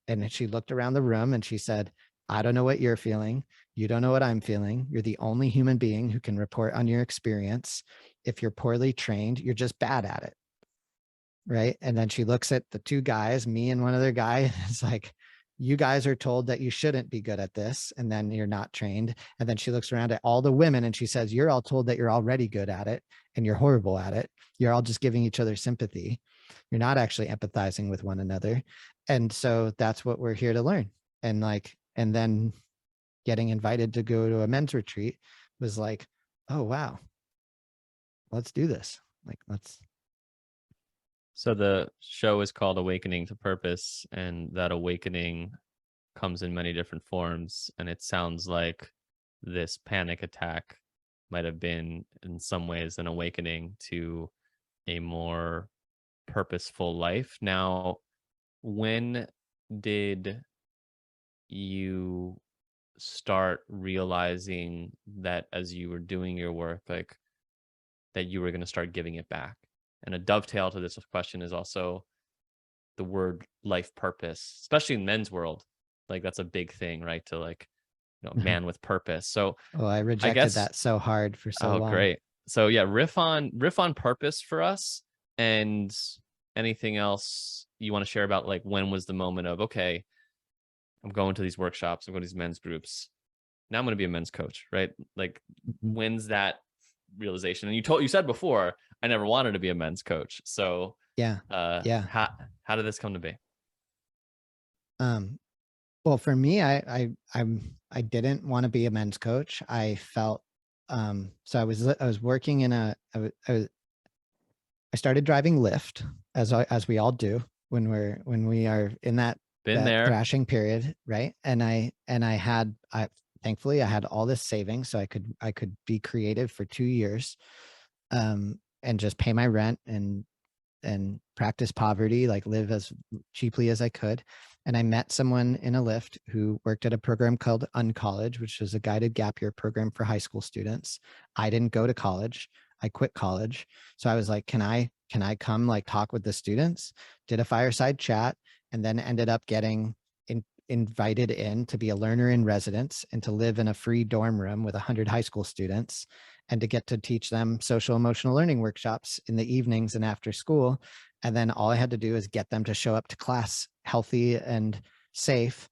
Speaker 2: And she looked around the room and she said, I don't know what you're feeling. You don't know what I'm feeling. You're the only human being who can report on your experience. If you're poorly trained, you're just bad at it. Right. And then she looks at the two guys, me and one other guy, and it's like, you guys are told that you shouldn't be good at this, and then you're not trained. And then she looks around at all the women and she says, you're all told that you're already good at it and you're horrible at it. You're all just giving each other sympathy. You're not actually empathizing with one another. And so that's what we're here to learn. And then getting invited to go to a men's retreat was like, oh, wow, let's do this. Like, let's.
Speaker 1: So the show is called Awakening to Purpose, and that awakening comes in many different forms. And it sounds like this panic attack might have been in some ways an awakening to a more purposeful life. Now, when did you start realizing that as you were doing your work, like that you were going to start giving it back? And a dovetail to this question is also the word life purpose, especially in men's world. Like that's a big thing, right? To like, man with purpose. So
Speaker 2: Oh, I
Speaker 1: I
Speaker 2: rejected
Speaker 1: guess,
Speaker 2: that so hard for so
Speaker 1: oh,
Speaker 2: long.
Speaker 1: great. So yeah, riff on purpose for us, and anything else you want to share about like when was the moment of, okay, I'm going to these workshops, I'm going to these men's groups. Now I'm going to be a men's coach, right? Like
Speaker 2: Mhm.
Speaker 1: when's that realization? And you said before, I never wanted to be a men's coach. So
Speaker 2: Yeah. Yeah.
Speaker 1: how did this come to be?
Speaker 2: Um, well, for me, I didn't want to be a men's coach. I felt so I was working in I started driving Lyft as we all do when we are in
Speaker 1: Been
Speaker 2: that
Speaker 1: there.
Speaker 2: thrashing period, right? I thankfully I had all this savings so I could be creative for 2 years and just pay my rent and practice poverty, like live as cheaply as I could. And I met someone in a Lyft who worked at a program called Uncollege, which is a guided gap year program for high school students. I didn't go to college. I quit college. So I was like, can I come like talk with the students? Did a fireside chat and then ended up getting invited in to be a learner in residence and to live in a free dorm room with 100 high school students and to get to teach them social emotional learning workshops in the evenings and after school. And then all I had to do is get them to show up to class healthy and safe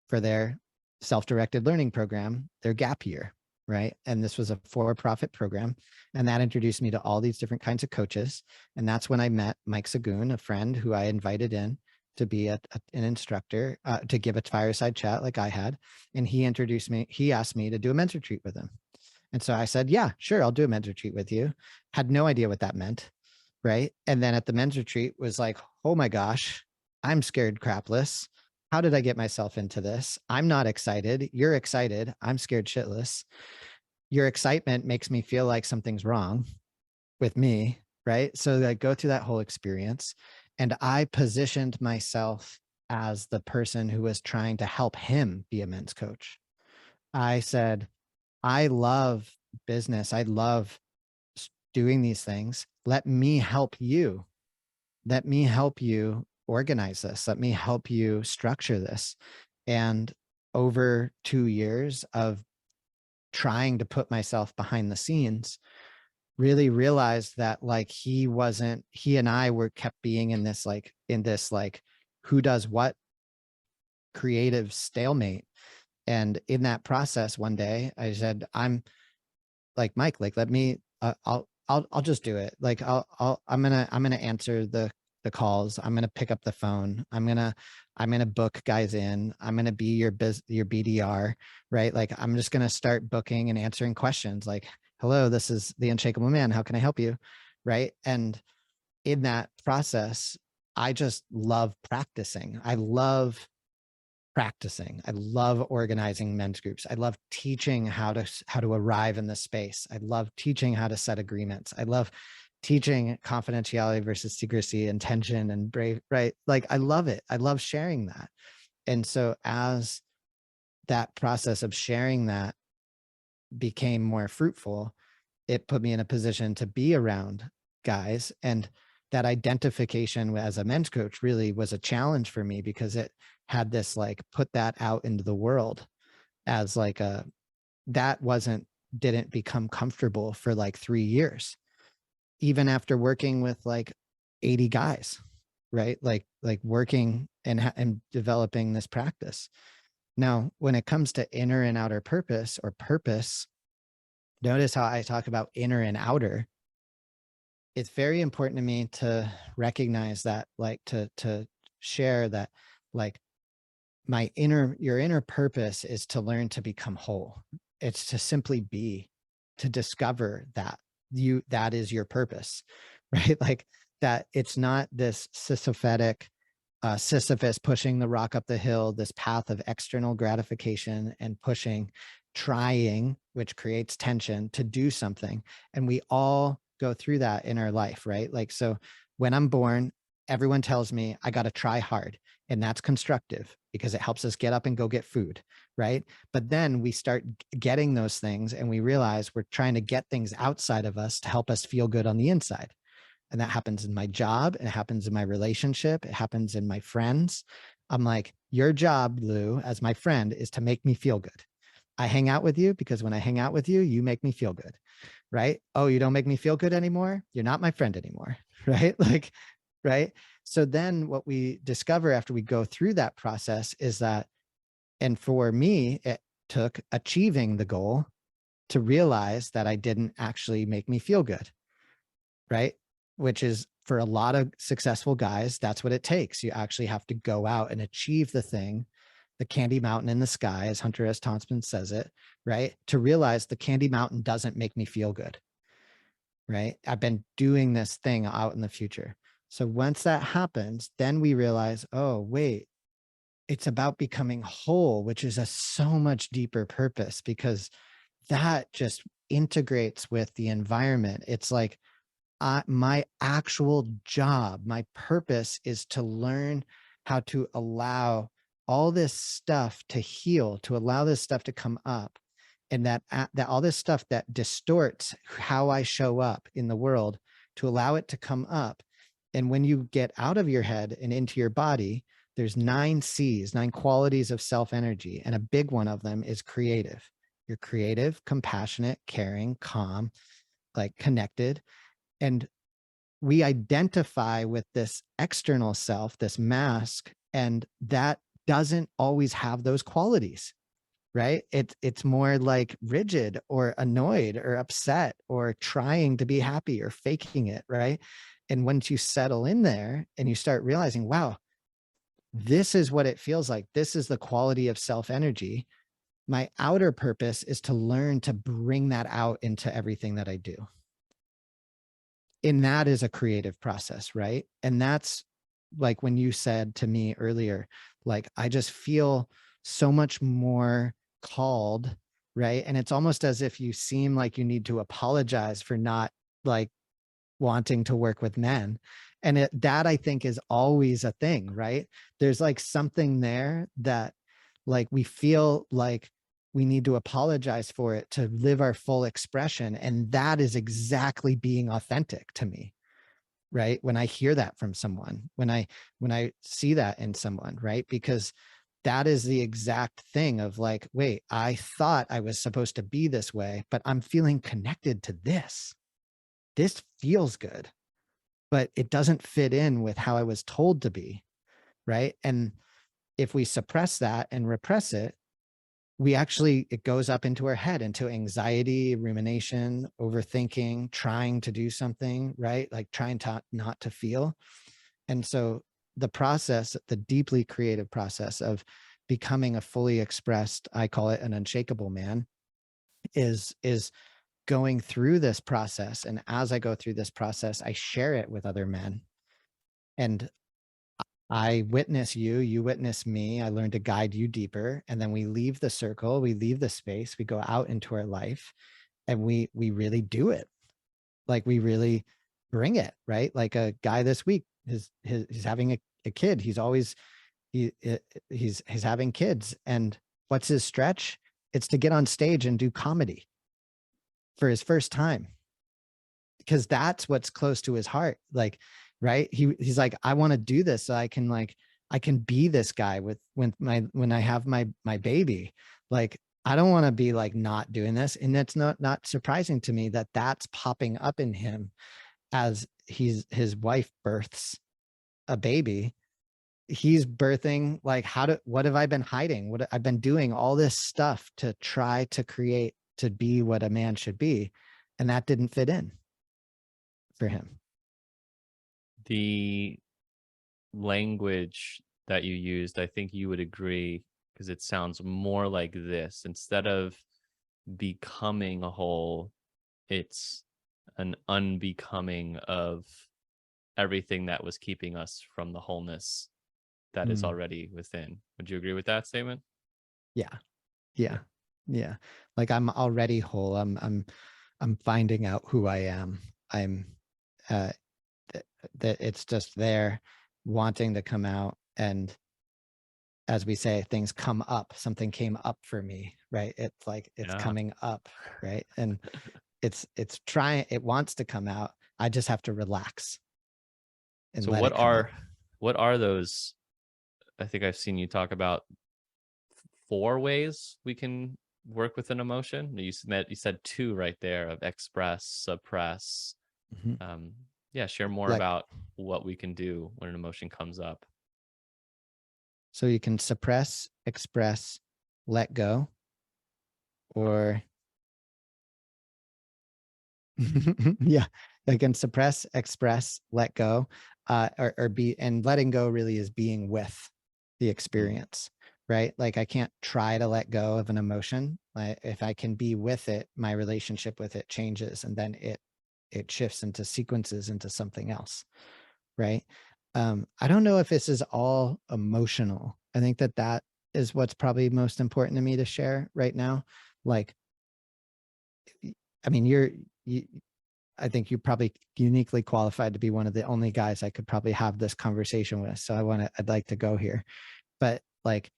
Speaker 2: for their self-directed learning program, their gap year, right? And this was a for-profit program. And that introduced me to all these different kinds of coaches. And that's when I met Mike Sagoon, a friend who I invited in to be an instructor, to give a fireside chat like I had. And he asked me to do a mentor retreat with him. And so I said, yeah, sure, I'll do a men's retreat with you. Had no idea what that meant. Right. And then at the men's retreat was like, oh my gosh, I'm scared crapless. How did I get myself into this? I'm not excited. You're excited. I'm scared shitless. Your excitement makes me feel like something's wrong with me. Right. So I go through that whole experience and I positioned myself as the person who was trying to help him be a men's coach. I said, I love business. I love doing these things. Let me help you. Let me help you organize this. Let me help you structure this. And over 2 years of trying to put myself behind the scenes, really realized that like he and I were kept being in this who does what creative stalemate. And in that process, one day I said, I'm like, Mike, like, let me, I'll just do it. Like, I'm going to answer the calls. I'm going to pick up the phone. I'm going to book guys in. I'm going to be your BDR, right? Like, I'm just going to start booking and answering questions like, hello, this is the Unshakable Man. How can I help you? Right. And in that process, I just love practicing. I love practicing. I love organizing men's groups. I love teaching how to arrive in the space. I love teaching how to set agreements. I love teaching confidentiality versus secrecy, intention and brave, right? Like I love it. I love sharing that. And so as that process of sharing that became more fruitful, it put me in a position to be around guys. And that identification as a men's coach really was a challenge for me because it had this like put that out into the world as like a that wasn't didn't become comfortable for like 3 years, even after working with like 80 guys, right? Like working and developing this practice. Now, when it comes to inner and outer purpose or purpose, notice how I talk about inner and outer. It's very important to me to recognize that, like to share that, like your inner purpose is to learn to become whole. It's to simply be, to discover that that is your purpose, right? Like that it's not this Sisyphus pushing the rock up the hill, this path of external gratification and pushing, trying, which creates tension to do something. And we all go through that in our life, right? Like, so when I'm born, everyone tells me I got to try hard, and that's constructive because it helps us get up and go get food, right? But then we start getting those things and we realize we're trying to get things outside of us to help us feel good on the inside. And that happens in my job, it happens in my relationship, it happens in my friends. I'm like, your job, Lou, as my friend, is to make me feel good. I hang out with you because when I hang out with you, you make me feel good, right? Oh, you don't make me feel good anymore? You're not my friend anymore, right? Like, right? So then what we discover after we go through that process is that, and for me, it took achieving the goal to realize that I didn't actually make me feel good, right? Which is for a lot of successful guys, that's what it takes. You actually have to go out and achieve the thing, the candy mountain in the sky, as Hunter S. Thompson says it, right? To realize the candy mountain doesn't make me feel good, right? I've been doing this thing out in the future. So once that happens, then we realize, oh, wait, it's about becoming whole, which is a so much deeper purpose because that just integrates with the environment. It's like, my actual job, my purpose is to learn how to allow all this stuff to heal, to allow this stuff to come up, and that all this stuff that distorts how I show up in the world, to allow it to come up. And when you get out of your head and into your body, there's 9 C's, 9 qualities of self-energy, and a big one of them is creative. You're creative, compassionate, caring, calm, like connected. And we identify with this external self, this mask, and that doesn't always have those qualities, right? It's more like rigid or annoyed or upset or trying to be happy or faking it, right? And once you settle in there and you start realizing, wow, this is what it feels like. This is the quality of self-energy. My outer purpose is to learn to bring that out into everything that I do. And that is a creative process, right? And that's like when you said to me earlier, like, I just feel so much more called, right? And it's almost as if you seem like you need to apologize for not like wanting to work with men. And that I think is always a thing, right? There's like something there that like we feel like we need to apologize for it to live our full expression. And that is exactly being authentic to me, right? When I hear that from someone, when I see that in someone, right? Because that is the exact thing of like, wait, I thought I was supposed to be this way, but I'm feeling connected to this. This feels good, but it doesn't fit in with how I was told to be, right? And if we suppress that and repress it, it goes up into our head, into anxiety, rumination, overthinking, trying to do something, right? Like trying to not to feel. And so the process, the deeply creative process of becoming a fully expressed, I call it an unshakable man, is going through this process. And as I go through this process, I share it with other men. And I witness you, you witness me. I learn to guide you deeper. And then we leave the circle, we leave the space, we go out into our life, and we really do it. Like we really bring it, right? Like a guy this week, he's having a kid. He's having kids. And what's his stretch? It's to get on stage and do comedy for his first time, because that's what's close to his heart. Like, right. He's like, I want to do this so I can be this guy when I have my baby. Like, I don't want to be like not doing this. And that's not surprising to me that that's popping up in him as his wife births a baby. He's birthing like, what have I been hiding? What I've been doing all this stuff to try to create, to be what a man should be. And that didn't fit in for him.
Speaker 1: The language that you used, I think you would agree, because it sounds more like this. Instead of becoming a whole, it's an unbecoming of everything that was keeping us from the wholeness that is already within. Would you agree with that statement?
Speaker 2: Yeah. Like I'm already whole. I'm finding out who I am. I'm uh that it's just there wanting to come out. And as we say, things come up, something came up for me, right? It's like it's
Speaker 1: Yeah.
Speaker 2: coming up, right? And it's trying, it wants to come out. I just have to relax and
Speaker 1: So
Speaker 2: let it come out.
Speaker 1: what are those? I think I've seen you talk about 4 ways we can work with an emotion. You said two right there, of express, suppress.
Speaker 2: Mhm.
Speaker 1: Um, yeah, share more
Speaker 2: Like,
Speaker 1: about what we can do when an emotion comes up.
Speaker 2: so you can suppress, express, let go, or yeah, I can suppress, express, let go, or be, and letting go really is being with the
Speaker 1: Mm.
Speaker 2: experience, right? Like I can't try to let go of an emotion. Like if I can be with it, my relationship with it changes, and then it shifts into sequences into something else, right? I don't know if this is all emotional. I think that that is what's probably most important to me to share right now. Like, I mean, you, I think you're probably uniquely qualified to be one of the only guys I could probably have this conversation with. So I'd like to go here. But like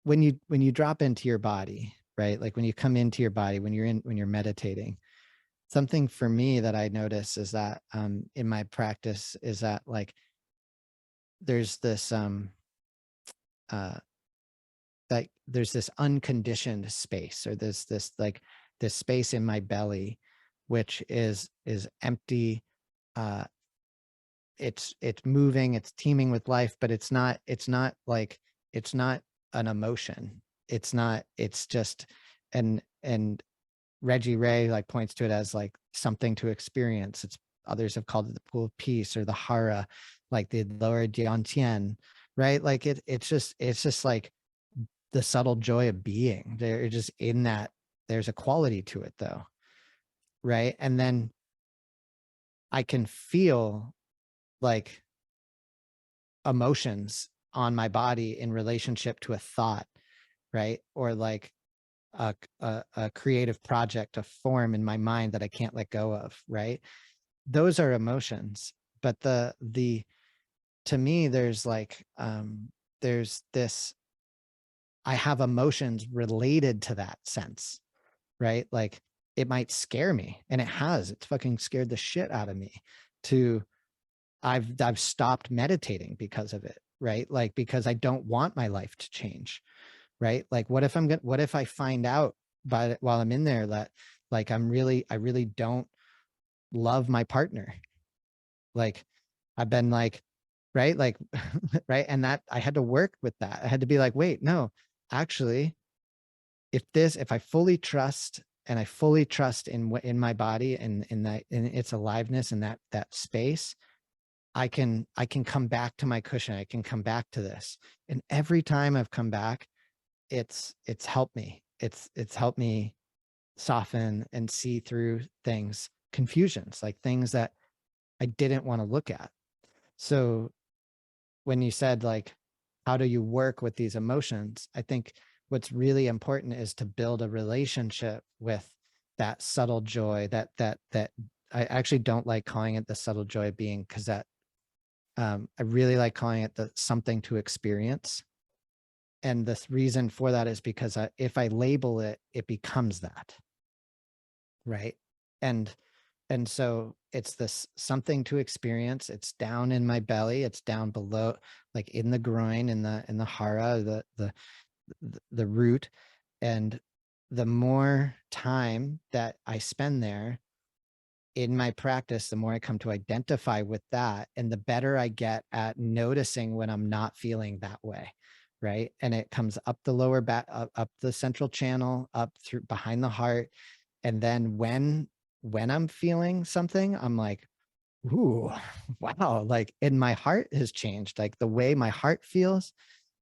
Speaker 2: when you drop into your body, right? Like when you come into your body, when you're meditating, something for me that I notice is that in my practice is that like there's this uh like there's this unconditioned space, or this like this space in my belly which is empty. uh it's moving, it's teeming with life, but it's not like it's not an emotion. It's not, it's just, and Reggie Ray like points to it as like something to experience. It's, others have called it the pool of peace or the hara, like the lower Diantian, right? Like it's just like the subtle joy of being. They're just in that, there's a quality to it though, right? And then I can feel like emotions on my body in relationship to a thought, right? Or like a creative project, a form in my mind that I can't let go of, right? Those are emotions. But the to me, there's like there's this, I have emotions related to that sense, right? Like it might scare me, and it has. It's fucking scared the shit out of me to I've stopped meditating because of it, right? Like because I don't want my life to change, right? Like what if I find out by while I'm in there that like I really don't love my partner. Like I've been like, right? Like right, and that I had to work with that. I had to be like, wait, no, actually, if I fully trust, and I fully trust in what in my body and in that in its aliveness and that space, I can come back to my cushion. I can come back to this. And every time I've come back, it's helped me. It's helped me soften and see through things, confusions, like things that I didn't want to look at. So when you said like, how do you work with these emotions? I think what's really important is to build a relationship with that subtle joy, that I actually don't like calling it the subtle joy of being, because that I really like calling it the something to experience. And the reason for that is because if I label it, it becomes that, right? And and so it's this something to experience. It's down in my belly. It's down below, like in the groin, in the hara, the root. And the more time that I spend there, in my practice, the more I come to identify with that, and the better I get at noticing when I'm not feeling that way. Right. And it comes up the lower back, up the central channel, up through behind the heart. And then when I'm feeling something, I'm like, ooh, wow. Like, and my heart has changed. Like the way my heart feels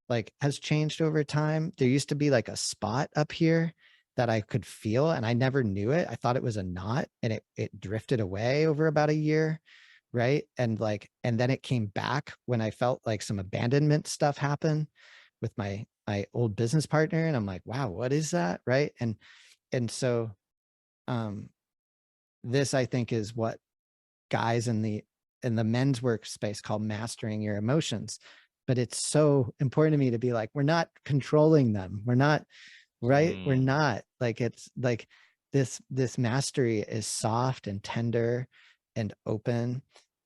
Speaker 2: like has changed over time. There used to be like a spot up here that I could feel, and I never knew it. I thought it was a knot, and it drifted away over about a year, right? And like, and then it came back when I felt like some abandonment stuff happen with my old business partner, and I'm like, wow, what is that, right? And so um this I think is what guys in the men's workspace called mastering your emotions. But it's so important to me to be like, we're not controlling them. We're not, right? We're not, like, it's like this mastery is soft and tender and open,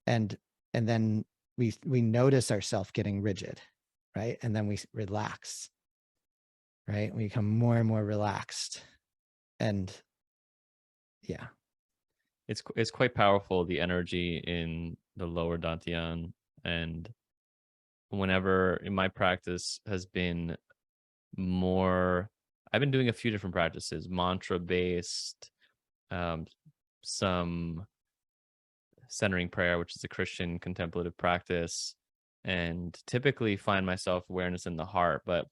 Speaker 2: and then we notice ourselves getting rigid, right? And then we relax, right? We become more and more relaxed. And yeah.
Speaker 1: It's quite powerful, the energy in the lower dantian. And whenever in my practice has been more, I've been doing a few different practices, mantra based, some centering prayer, which is a Christian contemplative practice, and typically find myself awareness in the heart. But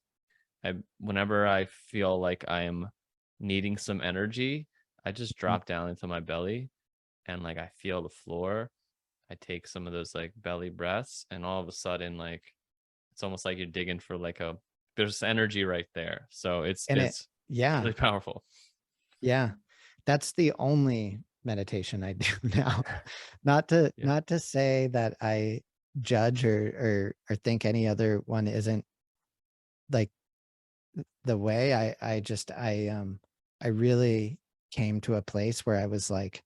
Speaker 1: whenever I feel like I am needing some energy, I just drop down into my belly and like I feel the floor. I take some of those like belly breaths, and all of a sudden, like it's almost like you're digging for like there's energy right there. So
Speaker 2: And
Speaker 1: it's
Speaker 2: yeah,
Speaker 1: really powerful.
Speaker 2: yeah. That's the only meditation I do now. Not to
Speaker 1: Yeah.
Speaker 2: not to say that I judge or think any other one isn't like the way. I really came to a place where I was like,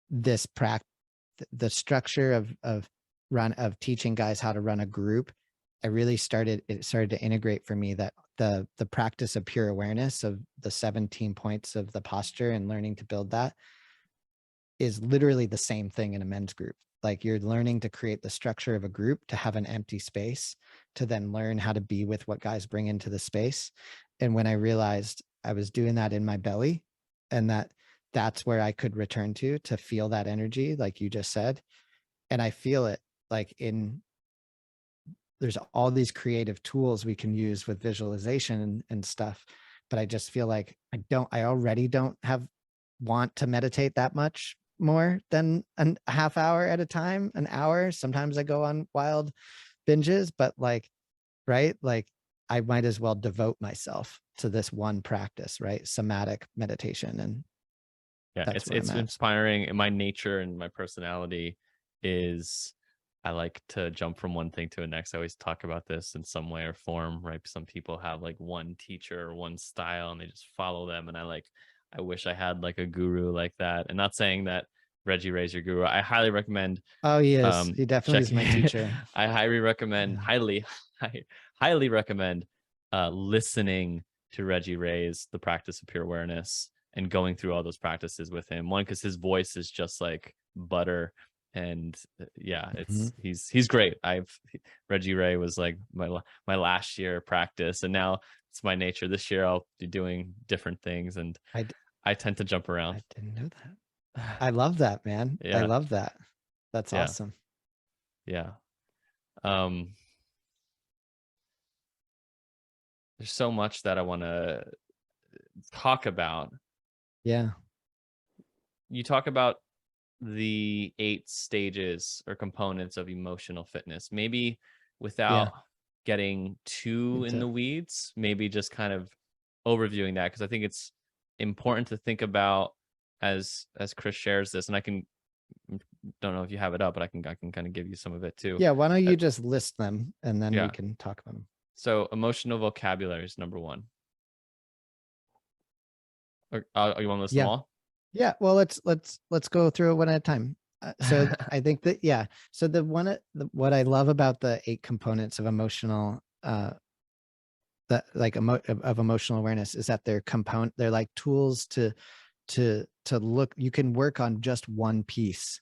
Speaker 2: this the structure of teaching guys how to run a group, it started to integrate for me that the practice of pure awareness of the 17 points of the posture and learning to build that is literally the same thing in a men's group. Like, you're learning to create the structure of a group to have an empty space, to then learn how to be with what guys bring into the space. And when I realized I was doing that in my belly, and that's where I could return to feel that energy, like you just said. And I feel it like there's all these creative tools we can use with visualization and stuff. But I just feel like I already don't want to meditate that much more than a half hour at a time, an hour. Sometimes I go on wild binges, but like, right, like I might as well devote myself to this one practice, right? Somatic meditation. And
Speaker 1: Yeah,
Speaker 2: that's
Speaker 1: it's
Speaker 2: where I'm
Speaker 1: it's
Speaker 2: at.
Speaker 1: inspiring. And my nature and my personality is I like to jump from one thing to the next. I always talk about this in some way or form, right? Some people have like one teacher or one style and they just follow them. And I wish I had like a guru like that. And not saying that Reggie Ray's your guru. I highly recommend
Speaker 2: Oh, he is. He definitely is
Speaker 1: checking.
Speaker 2: my teacher.
Speaker 1: I highly recommend,
Speaker 2: Yeah.
Speaker 1: highly recommend listening to Reggie Ray's The Practice of Pure Awareness and going through all those practices with him. One, because his voice is just like butter. And yeah, he's great. Reggie Ray was like my last year practice, and now it's my nature. This year I'll be doing different things, and I tend to jump around.
Speaker 2: I didn't know that. I love that, man. I
Speaker 1: Yeah,
Speaker 2: love that. That's
Speaker 1: yeah,
Speaker 2: awesome.
Speaker 1: yeah. There's so much that I want to talk about.
Speaker 2: Yeah.
Speaker 1: You talk about the 8 stages or components of emotional fitness. Maybe
Speaker 2: Yeah.
Speaker 1: without getting too in the weeds, maybe just kind of overviewing that, because I think it's important to think about as Chris shares this. And don't know if you have it up, but I can kind of give you some of it too.
Speaker 2: Yeah. Why don't you just list them and then
Speaker 1: Yeah.
Speaker 2: we can talk about them.
Speaker 1: So emotional vocabulary is number 1. Or, you want to list them all?
Speaker 2: Yeah. Well, let's go through it one at a time. So I think that, yeah. So what I love about the 8 components of emotional, of emotional awareness is that they're like tools to look. You can work on just one piece,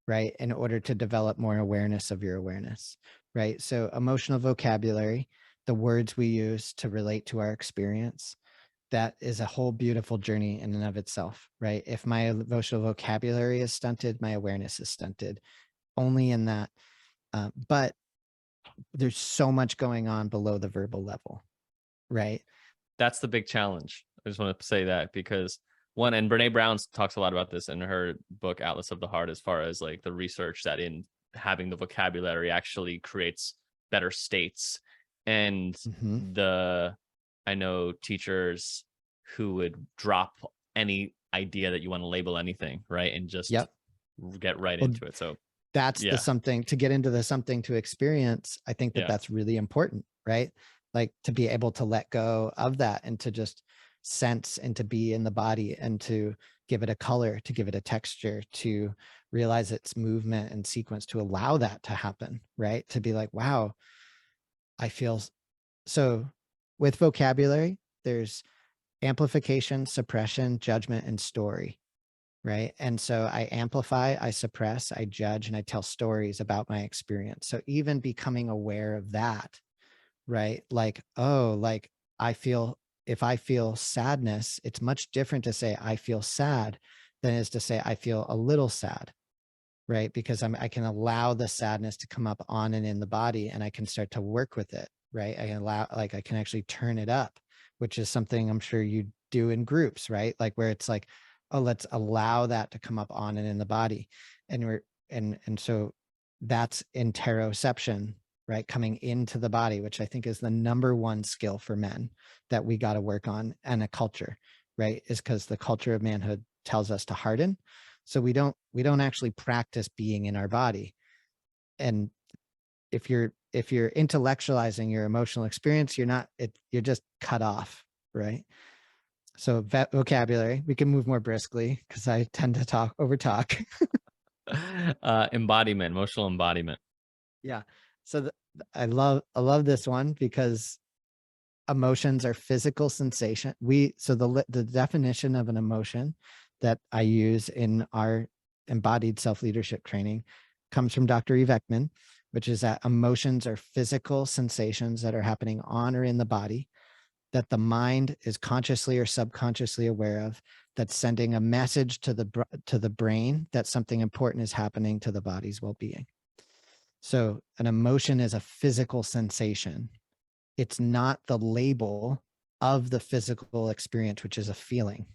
Speaker 2: right, in order to develop more awareness of your awareness, right? So emotional vocabulary, the words we use to relate to our experience, that is a whole beautiful journey in and of itself, right? If my emotional vocabulary is stunted, my awareness is stunted, only in that. But there's so much going on below the verbal level, right?
Speaker 1: That's the big challenge. I just want to say that, because one, and Brene Brown talks a lot about this in her book Atlas of the Heart, as far as like the research that in having the vocabulary actually creates better states. And I know teachers who would drop any idea that you want to label anything, right? And just
Speaker 2: Yep.
Speaker 1: get right
Speaker 2: Well,
Speaker 1: into it. So
Speaker 2: that's the
Speaker 1: yeah,
Speaker 2: something to get into the something to experience. I think that
Speaker 1: yeah.
Speaker 2: that's really important, right? Like to be able to let go of that and to just sense and to be in the body and to give it a color, to give it a texture, to realize its movement and sequence, to allow that to happen, right? To be like, wow, I feel so. With vocabulary, there's amplification, suppression, judgment, and story, right? And so I amplify, I suppress, I judge, and I tell stories about my experience. So even becoming aware of that, right? Like, oh, like if I feel sadness, it's much different to say I feel sad than it is to say I feel a little sad, right? Because I can allow the sadness to come up on and in the body, and I can start to work with it, right? I can allow, like, I can actually turn it up, which is something I'm sure you do in groups, right? Like where it's like, oh, let's allow that to come up on and in the body, and so that's interoception, right? Coming into the body, which I think is the number one skill for men that we got to work on, and a culture, right? Is because the culture of manhood tells us to harden. So we don't actually practice being in our body. And if you're intellectualizing your emotional experience, you're just cut off, right? So vocabulary, we can move more briskly because I tend to talk over talk.
Speaker 1: Embodiment, emotional embodiment.
Speaker 2: Yeah. So I love this one because emotions are physical sensation. So the definition of an emotion that I use in our embodied self-leadership training comes from Dr. Eve Ekman, which is that emotions are physical sensations that are happening on or in the body that the mind is consciously or subconsciously aware of, that's sending a message to the brain that something important is happening to the body's well-being. So an emotion is a physical sensation. It's not the label of the physical experience, which is a feeling.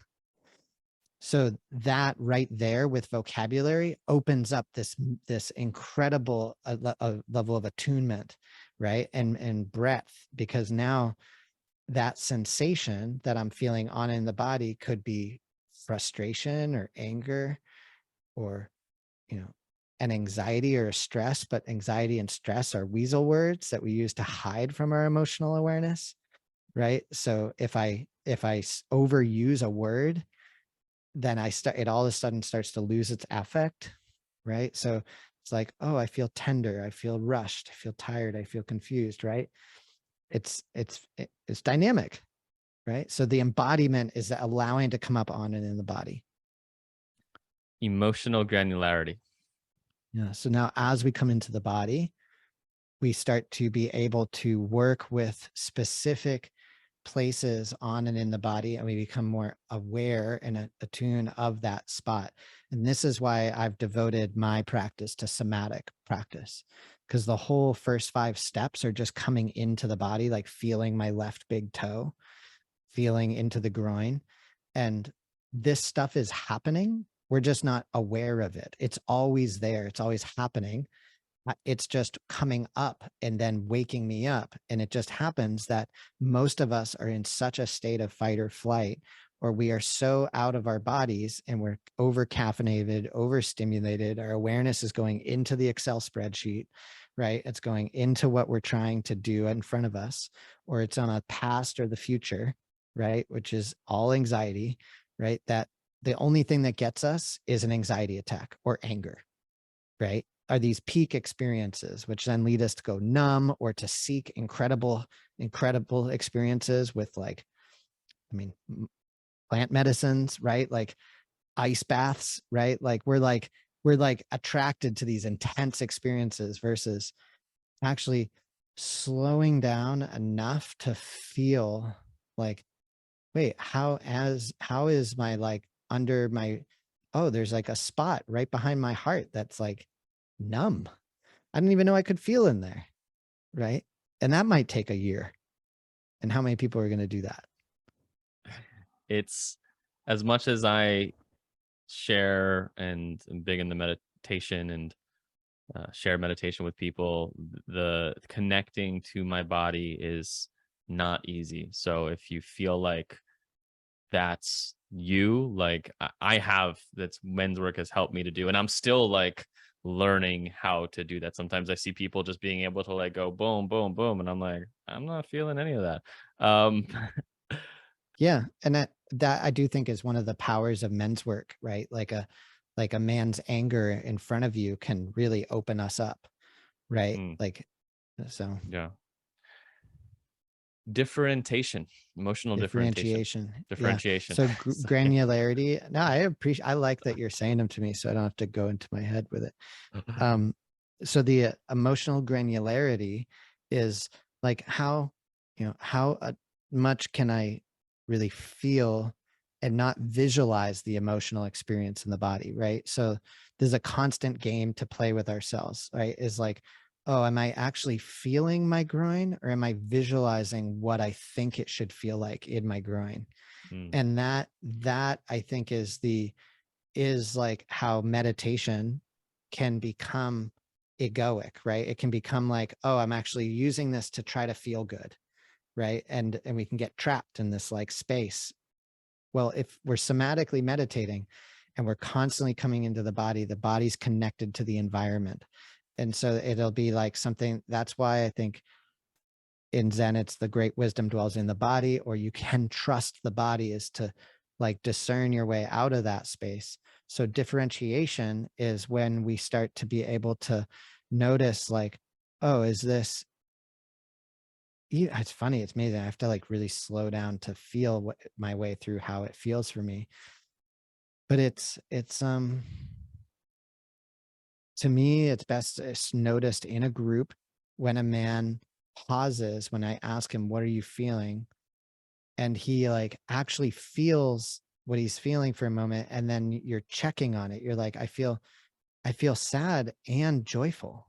Speaker 2: So that right there with vocabulary opens up this incredible level of attunement, right? And breadth, because now that sensation that I'm feeling on in the body could be frustration or anger or, an anxiety or a stress, but anxiety and stress are weasel words that we use to hide from our emotional awareness, right? So if I overuse a word, then it all of a sudden starts to lose its affect, right? So it's like, oh, I feel tender, I feel rushed, I feel tired, I feel confused, right? It's dynamic, right? So the embodiment is allowing to come up on and in the body.
Speaker 1: Emotional granularity.
Speaker 2: Yeah. So now as we come into the body, we start to be able to work with specific places on and in the body, and we become more aware and attuned of that spot. And this is why I've devoted my practice to somatic practice, because the whole first 5 steps are just coming into the body, like feeling my left big toe, feeling into the groin. And this stuff is happening. We're just not aware of it. It's always there. It's always happening. It's just coming up and then waking me up. And it just happens that most of us are in such a state of fight or flight, or we are so out of our bodies and we're over caffeinated, overstimulated. Our awareness is going into the Excel spreadsheet, right? It's going into what we're trying to do in front of us, or it's on a past or the future, right? Which is all anxiety, right? That the only thing that gets us is an anxiety attack or anger, right? Are these peak experiences, which then lead us to go numb or to seek incredible experiences with, like, I mean, plant medicines, right? Like ice baths, right? Like we're like attracted to these intense experiences versus actually slowing down enough to feel like, wait, how is my, like, under my, oh, there's like a spot right behind my heart that's like numb. I didn't even know I could feel in there, right? And that might take a year. And how many people are going to do that?
Speaker 1: It's, as much as I share and am big in the meditation and share meditation with people, the connecting to my body is not easy. So if you feel like that's you, like I have, that's men's work has helped me to do, and I'm still like learning how to do that. Sometimes I see people just being able to like go boom boom boom, and I'm like, I'm not feeling any of that. um
Speaker 2: Yeah, and that I do think is one of the powers of men's work, right? Like a man's anger in front of you can really open us up, right?
Speaker 1: mm,
Speaker 2: Like so
Speaker 1: yeah. Differentiation, emotional differentiation.
Speaker 2: differentiation. Yeah.
Speaker 1: Differentiation.
Speaker 2: So
Speaker 1: So, yeah.
Speaker 2: granularity. No, I like that you're saying them to me so I don't have to go into my head with it. Um, so the emotional granularity is like how, how much can I really feel and not visualize the emotional experience in the body, right? So there's a constant game to play with ourselves, right? Is like, oh, am I actually feeling my groin, or am I visualizing what I think it should feel like in my groin?
Speaker 1: Mm,
Speaker 2: And that I think is like how meditation can become egoic, right? It can become like, oh, I'm actually using this to try to feel good, right? And we can get trapped in this like space. Well, if we're somatically meditating and we're constantly coming into the body's connected to the environment. And so it'll be like something. That's why I think in Zen, it's the great wisdom dwells in the body, or you can trust the body, is to like discern your way out of that space. So differentiation is when we start to be able to notice like, oh, is this, it's funny, it's amazing. I have to like really slow down to feel what my way through how it feels for me. But it's to me, it's best noticed in a group when a man pauses, when I ask him, what are you feeling? And he like actually feels what he's feeling for a moment, and then you're checking on it. You're like, I feel sad and joyful.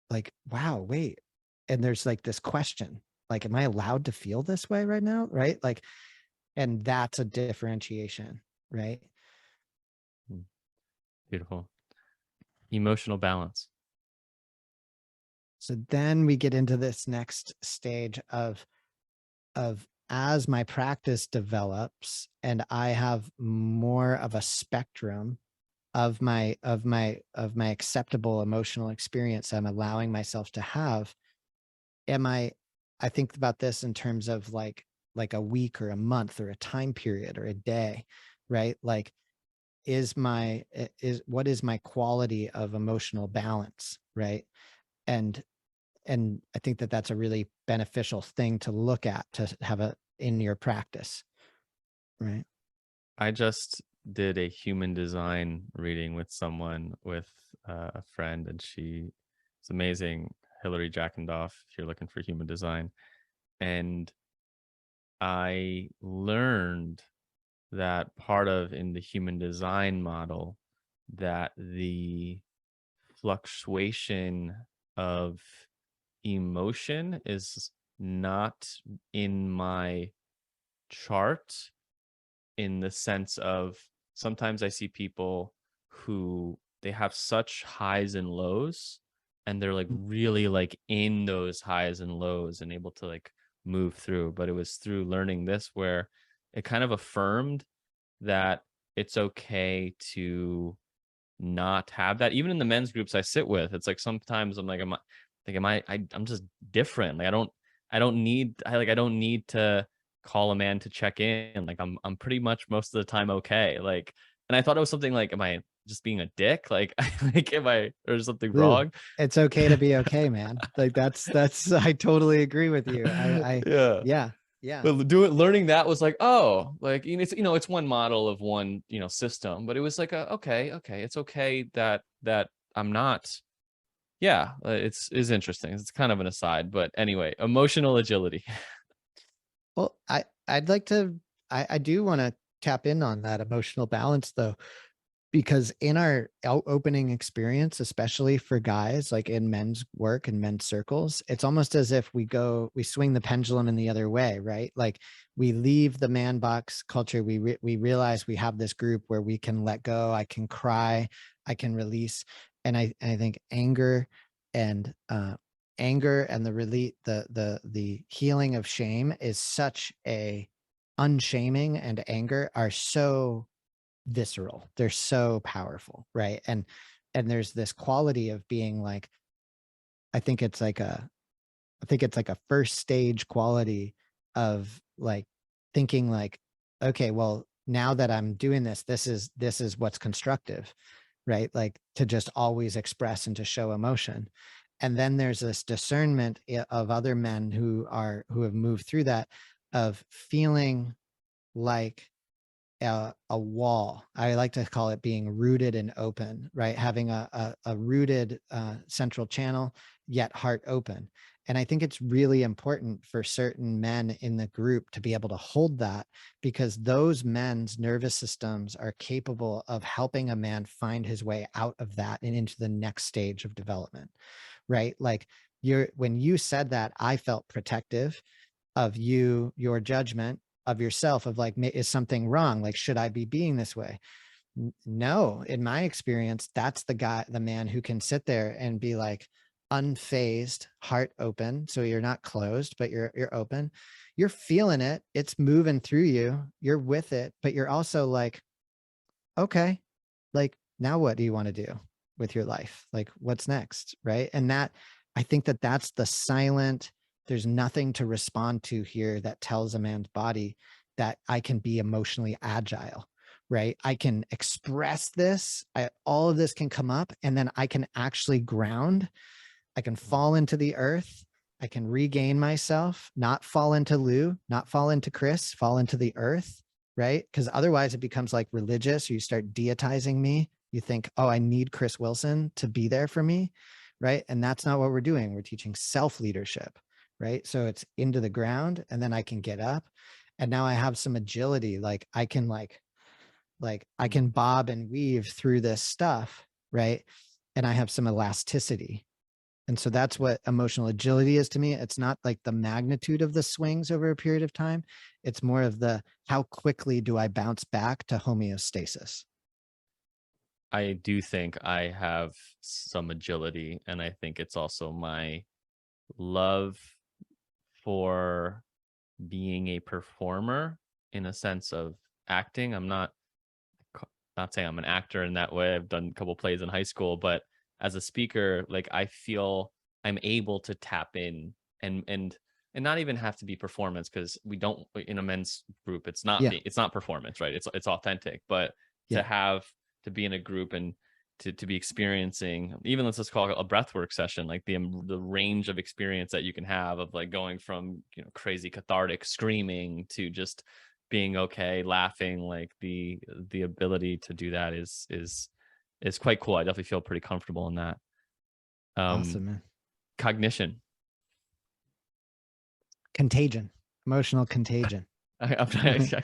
Speaker 2: Like, wow, wait. And there's like this question, like, am I allowed to feel this way right now? Right? Like, and that's a differentiation, right?
Speaker 1: mm, beautiful. Emotional balance.
Speaker 2: So then we get into this next stage of as my practice develops and I have more of a spectrum of my acceptable emotional experience I'm allowing myself to have, am I think about this in terms of like a week or a month or a time period or a day, right? Like, is what is my quality of emotional balance, right? and and I think that that's a really beneficial thing to look at, to have a in your practice, right?
Speaker 1: I just did a human design reading with someone, with a friend, and it's amazing. Hillary Jackendoff, if you're looking for human design. And I learned that part of in the human design model, that the fluctuation of emotion is not in my chart, in the sense of sometimes I see people who they have such highs and lows, and they're like really like in those highs and lows and able to like move through. But it was through learning this where it kind of affirmed that it's okay to not have that. Even in the men's groups I sit with, it's like sometimes I'm like, I'm just different. Like I don't need to call a man to check in. Like I'm pretty much most of the time okay. Like, and I thought it was something like, am I just being a dick? Like, like am I, or something
Speaker 2: Lou,
Speaker 1: wrong?
Speaker 2: it's okay to be okay, man. Like that's I totally agree with you. I
Speaker 1: Yeah.
Speaker 2: yeah, yeah.
Speaker 1: But learning that was like, oh, like, it's one model of one, system, but it was like, okay, it's okay that I'm not. Yeah, it's is interesting. It's kind of an aside, but anyway, emotional agility.
Speaker 2: Well, I'd like to I do want to tap in on that emotional balance though, because in our opening experience, especially for guys, like in men's work and men's circles, it's almost as if we swing the pendulum in the other way, right? Like we leave the man box culture. We realize we have this group where we can let go. I can cry, I can release. And I think and anger and the healing of shame is such a unshaming and anger are so visceral. They're so powerful, right? And there's this quality of being like, I think it's like a I think it's like a first stage quality of like thinking like, okay, well, now that I'm doing this, this is what's constructive, right? Like to just always express and to show emotion. And then there's this discernment of other men who have moved through that, of feeling like a wall. I like to call it being rooted and open, right? Having a rooted central channel, yet heart open. And I think it's really important for certain men in the group to be able to hold that, because those men's nervous systems are capable of helping a man find his way out of that and into the next stage of development, right? Like when you said that, I felt protective of you, your judgment of yourself, of like, is something wrong? Like, should I be being this way? No, in my experience, that's the man who can sit there and be like unfazed, heart open. So you're not closed, but you're open. You're feeling it. It's moving through you. You're with it, but you're also like, okay, like now what do you want to do with your life? Like what's next? Right. And that, I think that that's the silent, there's nothing to respond to here that tells a man's body that I can be emotionally agile, right? I can express this, all of this can come up, and then I can actually ground. I can fall into the earth. I can regain myself, not fall into Lou, not fall into Chris, fall into the earth, right? Because otherwise it becomes like religious, or you start deitizing me. You think, oh, I need Chris Wilson to be there for me, right? And that's not what we're doing. We're teaching self-leadership, right? So it's into the ground, and then I can get up, and now I have some agility. Like I can I can bob and weave through this stuff, right? And I have some elasticity. And so that's what emotional agility is to me. It's not like the magnitude of the swings over a period of time. It's more of the, how quickly do I bounce back to homeostasis?
Speaker 1: I do think I have some agility, and I think it's also my love for being a performer in a sense of acting. I'm not saying I'm an actor in that way. I've done a couple plays in high school, but as a speaker, like I feel I'm able to tap in and not even have to be performance, because we don't, in a men's group,
Speaker 2: Yeah.
Speaker 1: it's not performance, right? It's authentic, but
Speaker 2: Yeah.
Speaker 1: to be in a group and to be experiencing, even let's just call it a breathwork session, like the range of experience that you can have, of like going from, crazy cathartic screaming to just being okay, laughing, like the ability to do that is quite cool. I definitely feel pretty comfortable in that.
Speaker 2: Awesome,
Speaker 1: Um,
Speaker 2: man.
Speaker 1: Cognition.
Speaker 2: Contagion, emotional contagion.
Speaker 1: I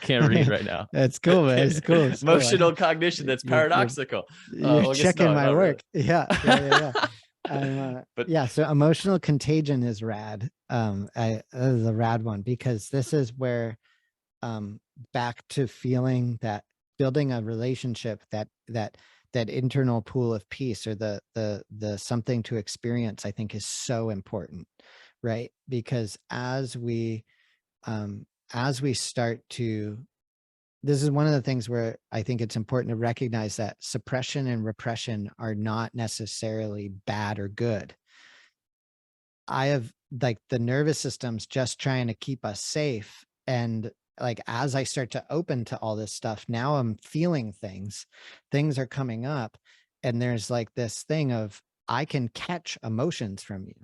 Speaker 1: can't read right now.
Speaker 2: That's cool, man. It's cool. It's cool.
Speaker 1: Emotional cognition. That's
Speaker 2: You're, you're,
Speaker 1: paradoxical.
Speaker 2: you're
Speaker 1: Well, I guess
Speaker 2: checking
Speaker 1: no,
Speaker 2: my
Speaker 1: not really.
Speaker 2: work. Yeah.
Speaker 1: But
Speaker 2: Yeah. So emotional contagion is rad. That is a rad one, because this is where, back to feeling that, building a relationship, that internal pool of peace, or the something to experience, I think is so important, right? Because as we start to, this is one of the things where I think it's important to recognize that suppression and repression are not necessarily bad or good. I have, like, the nervous system's just trying to keep us safe. And like, as I start to open to all this stuff, now I'm feeling things are coming up. And there's like this thing of, I can catch emotions from you,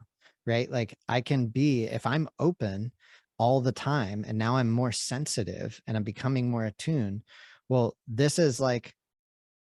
Speaker 2: right? Like I can be, if I'm open all the time, and now I'm more sensitive and I'm becoming more attuned. Well, this is like,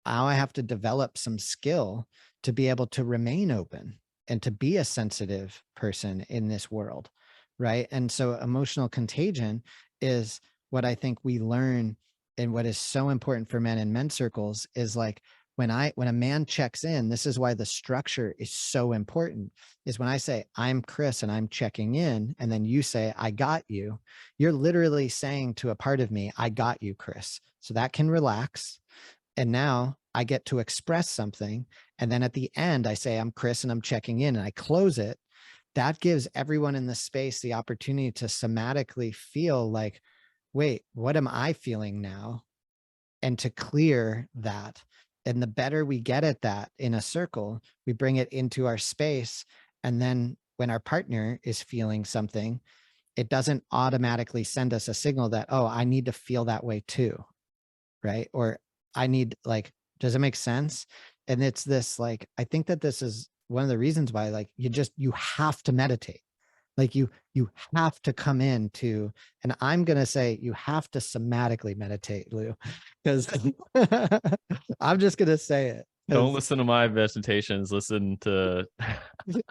Speaker 2: now I have to develop some skill to be able to remain open and to be a sensitive person in this world, right? And so emotional contagion is what I think we learn, and what is so important for men in men's circles is like, when a man checks in, this is why the structure is so important, is when I say, I'm Chris and I'm checking in, and then you say, I got you, you're literally saying to a part of me, I got you, Chris. So that can relax. And now I get to express something. And then at the end, I say, I'm Chris and I'm checking in, and I close it. That gives everyone in the space the opportunity to somatically feel like, wait, what am I feeling now? And to clear that. And the better we get at that in a circle, we bring it into our space. And then when our partner is feeling something, it doesn't automatically send us a signal that, oh, I need to feel that way too. Right. Or I need, like, does it make sense? And it's this, like, I think that this is one of the reasons why, like, you have to meditate. Like you have to come into, and I'm gonna say you have to somatically meditate, Lou, because I'm just gonna say it.
Speaker 1: Don't
Speaker 2: 'Cause
Speaker 1: listen to my meditations. Listen to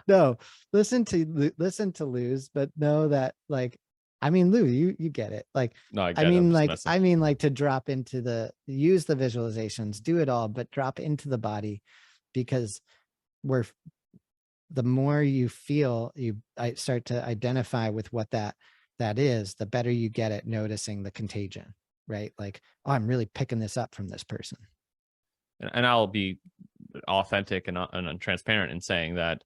Speaker 2: no, listen to Lou's, but know that, like, I mean, Lou, you get it. Like,
Speaker 1: no, I get it. I'm just messing.
Speaker 2: like to drop into use the visualizations, do it all, but drop into the body, because we're the more you feel, I start to identify with what that is, the better you get at noticing the contagion, right? Like, oh, I'm really picking this up from this person.
Speaker 1: And I'll be authentic and transparent in saying that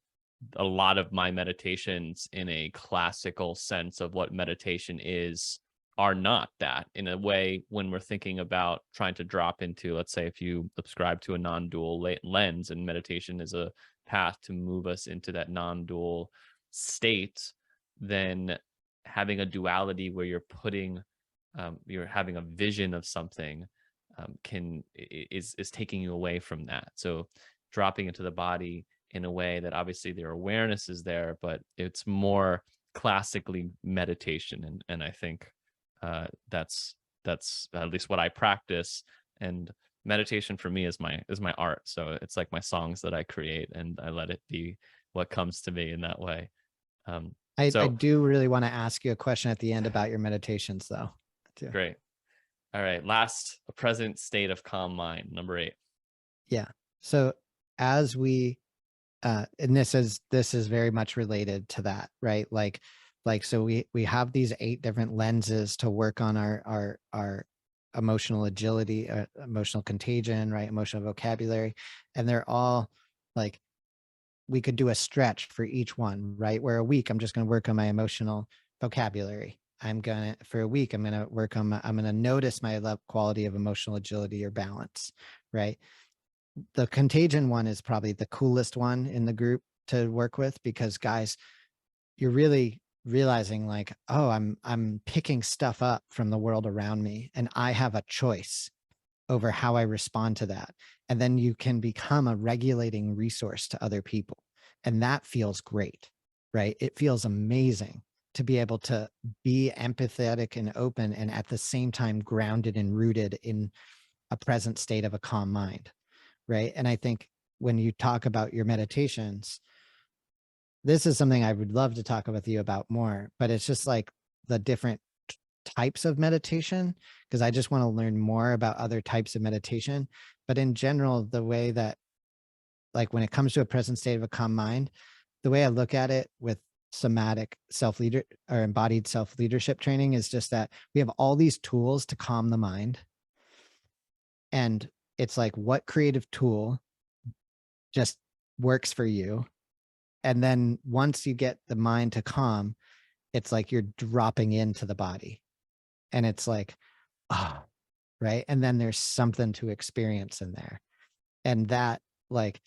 Speaker 1: a lot of my meditations in a classical sense of what meditation is are not that. In a way, when we're thinking about trying to drop into, let's say, if you subscribe to a non-dual lens, and meditation is a path to move us into that non-dual state, then having a duality where you're having a vision of something, is taking you away from that. So dropping into the body in a way that obviously their awareness is there, but it's more classically meditation. And I think that's at least what I practice. And meditation for me is my art. So it's like my songs that I create, and I let it be what comes to me in that way.
Speaker 2: I
Speaker 1: So
Speaker 2: do really want to ask you a question at the end about your meditations, though. Too.
Speaker 1: great. All right. Last, a present state of calm mind, number 8.
Speaker 2: Yeah. So as we and this is very much related to that, right? Like so we have these 8 different lenses to work on our emotional agility, emotional contagion, right? Emotional vocabulary, and they're all, like, we could do a stretch for each one, right? Where a week I'm just going to work on my emotional vocabulary. For a week, I'm going to work on I'm going to notice my quality of emotional agility or balance, right? The contagion one is probably the coolest one in the group to work with, because, guys, you're really realizing, like, oh, I'm picking stuff up from the world around me, and I have a choice over how I respond to that. And then you can become a regulating resource to other people. And that feels great, right? It feels amazing to be able to be empathetic and open, and at the same time grounded and rooted in a present state of a calm mind, right? And I think when you talk about your meditations, this is something I would love to talk with you about more, but it's just like the different types of meditation, because I just want to learn more about other types of meditation. But in general, the way that, like, when it comes to a present state of a calm mind, the way I look at it with somatic self-leader or embodied self-leadership training is just that we have all these tools to calm the mind. And it's like, what creative tool just works for you? And then once you get the mind to calm, it's like you're dropping into the body. And it's like, ah, right. And then there's something to experience in there. And that, like,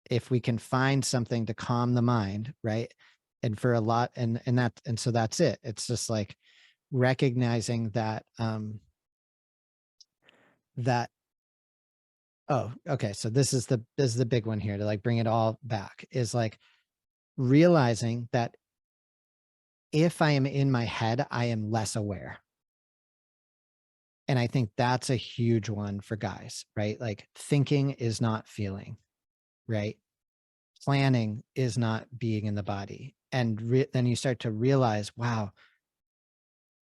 Speaker 2: if we can find something to calm the mind, right? And for a lot, and so that's it. It's just like recognizing that, that, oh, okay. So this is the big one here, to, like, bring it all back, is like realizing that if I am in my head, I am less aware. And I think that's a huge one for guys, right? Like, thinking is not feeling, right? Planning is not being in the body. And then you start to realize, wow,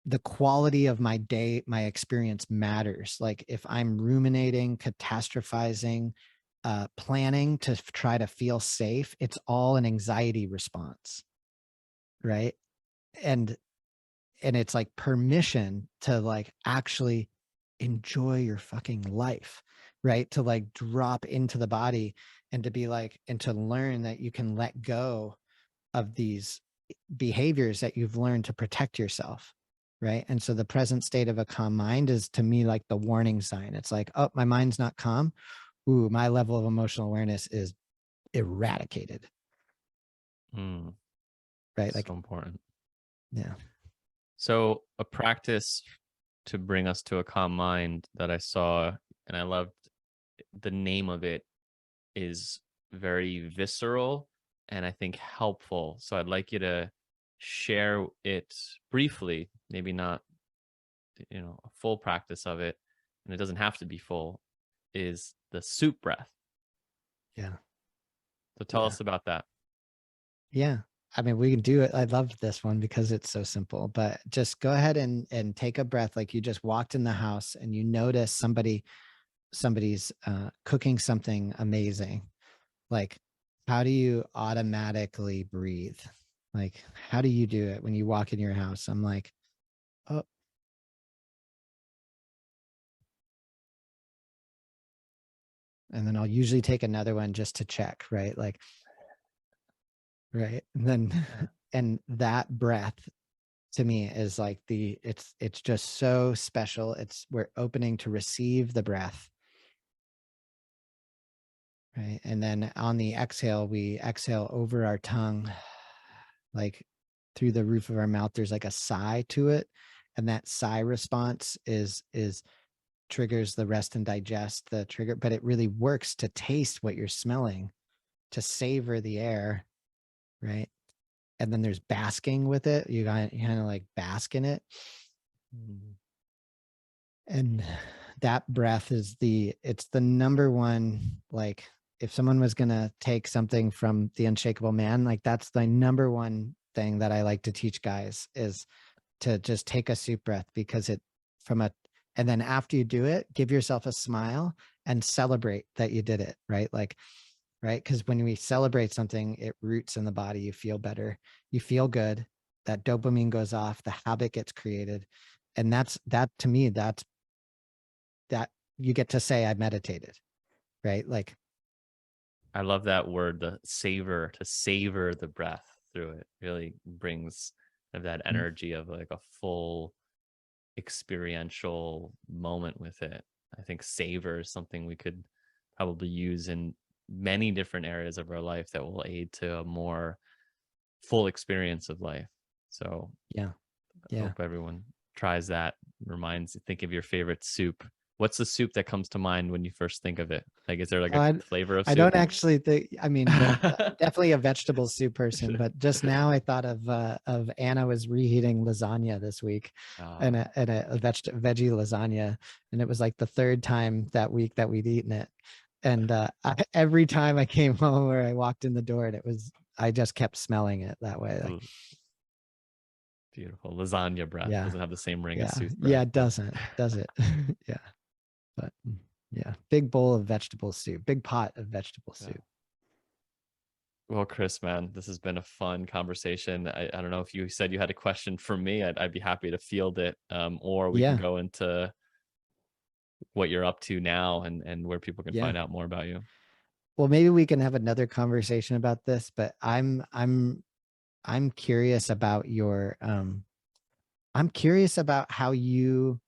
Speaker 2: the quality of my day, my experience matters. Like, if I'm ruminating, catastrophizing, planning to try to feel safe, it's all an anxiety response, right? And it's like permission to, like, actually enjoy your fucking life, right? To, like, drop into the body, and to be like, and to learn that you can let go of these behaviors that you've learned to protect yourself, right? And so the present state of a calm mind is, to me, like the warning sign. It's like, oh, my mind's not calm. Ooh, my level of emotional awareness is eradicated,
Speaker 1: Mm,
Speaker 2: right? Like,
Speaker 1: so important.
Speaker 2: yeah.
Speaker 1: So a practice to bring us to a calm mind that I saw and I loved, the name of it is very visceral and I think helpful. So I'd like you to share it briefly, maybe not, a full practice of it, and it doesn't have to be full, is the soup breath.
Speaker 2: Yeah.
Speaker 1: So tell
Speaker 2: Yeah.
Speaker 1: us about that.
Speaker 2: Yeah. I mean, we can do it. I love this one because it's so simple, but just go ahead and take a breath. Like you just walked in the house and you notice somebody's cooking something amazing. Like, how do you automatically breathe? Like, how do you do it when you walk in your house? I'm like, oh, and then I'll usually take another one just to check, right? Like, right. And then,
Speaker 1: Yeah.
Speaker 2: and that breath to me is like it's just so special. We're opening to receive the breath, right? And then on the exhale, we exhale over our tongue, like through the roof of our mouth. There's like a sigh to it, and that sigh response is triggers the rest and digest the trigger, but it really works to taste what you're smelling, to savor the air, right? And then there's basking with it. You kind of like bask in it.
Speaker 1: Mm.
Speaker 2: And that breath is it's the number one, like if someone was going to take something from the Unshakable Man, like that's the number one thing that I like to teach guys is to just take a soup breath, because and then after you do it, give yourself a smile and celebrate that you did it, right? Like, right. Because when we celebrate something, it roots in the body. You feel better. You feel good. That dopamine goes off. The habit gets created. And that to me, that you get to say I meditated, right? Like,
Speaker 1: I love that word, the savor, to savor the breath through it really brings that energy of like a full experiential moment with it. I think savor is something we could probably use in many different areas of our life that will aid to a more full experience of life. So
Speaker 2: yeah,
Speaker 1: I
Speaker 2: yeah.
Speaker 1: hope everyone tries that. Think of your favorite soup. What's the soup that comes to mind when you first think of it? Like, is there like
Speaker 2: Oh,
Speaker 1: a flavor of
Speaker 2: I
Speaker 1: soup?
Speaker 2: don't actually think, I mean, I'm definitely a vegetable soup person, but just now I thought of Anna was reheating lasagna this week, and
Speaker 1: Ah,
Speaker 2: a veggie lasagna. And it was like the third time that week that we'd eaten it. And every time I came home or I walked in the door, and I just kept smelling it that way. Like,
Speaker 1: ooh, beautiful. Lasagna breath
Speaker 2: yeah,
Speaker 1: doesn't have the same ring as
Speaker 2: yeah,
Speaker 1: soup
Speaker 2: yeah,
Speaker 1: breath,
Speaker 2: it
Speaker 1: but
Speaker 2: doesn't, does it? Yeah, but yeah, big bowl of vegetable soup, big pot of vegetable
Speaker 1: yeah.
Speaker 2: soup.
Speaker 1: Well, Chris, man, this has been a fun conversation. I don't know if you said you had a question for me. I'd be happy to field it, or we can
Speaker 2: Yeah,
Speaker 1: go into what you're up to now and where people can
Speaker 2: yeah.
Speaker 1: find out more about you.
Speaker 2: Well, maybe we can have another conversation about this, but I'm curious about I'm curious about how you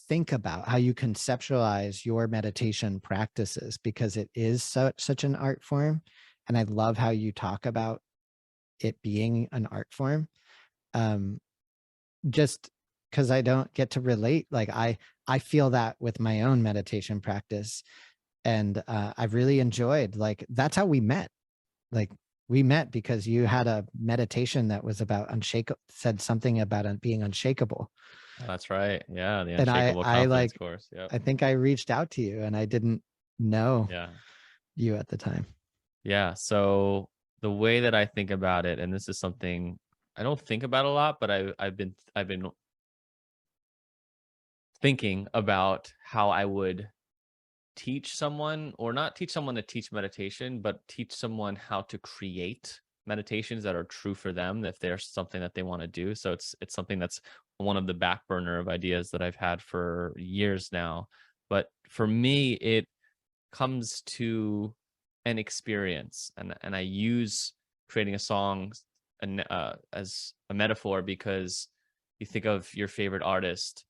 Speaker 2: think about, how you conceptualize your meditation practices, because it is such an art form, and I love how you talk about it being an art form. Um just because I don't get to relate, like I feel that with my own meditation practice, and I've really enjoyed, like that's how we met. Like, we met because you had a meditation that was about unshakable, said something about being unshakable.
Speaker 1: Oh, that's right. Yeah, the
Speaker 2: And
Speaker 1: Unshakable
Speaker 2: I
Speaker 1: Confidence
Speaker 2: like,
Speaker 1: course. Yep.
Speaker 2: I think I reached out to you and I didn't know
Speaker 1: Yeah.
Speaker 2: you at the time.
Speaker 1: Yeah. So the way that I think about it, and this is something I don't think about a lot, but I've been thinking about how I would teach someone, or not teach someone to teach meditation, but teach someone how to create meditations that are true for them if there's something that they want to do. So it's something that's one of the back burner of ideas that I've had for years now. But for me, it comes to an experience, and I use creating a song as a metaphor because you think of your favorite artist,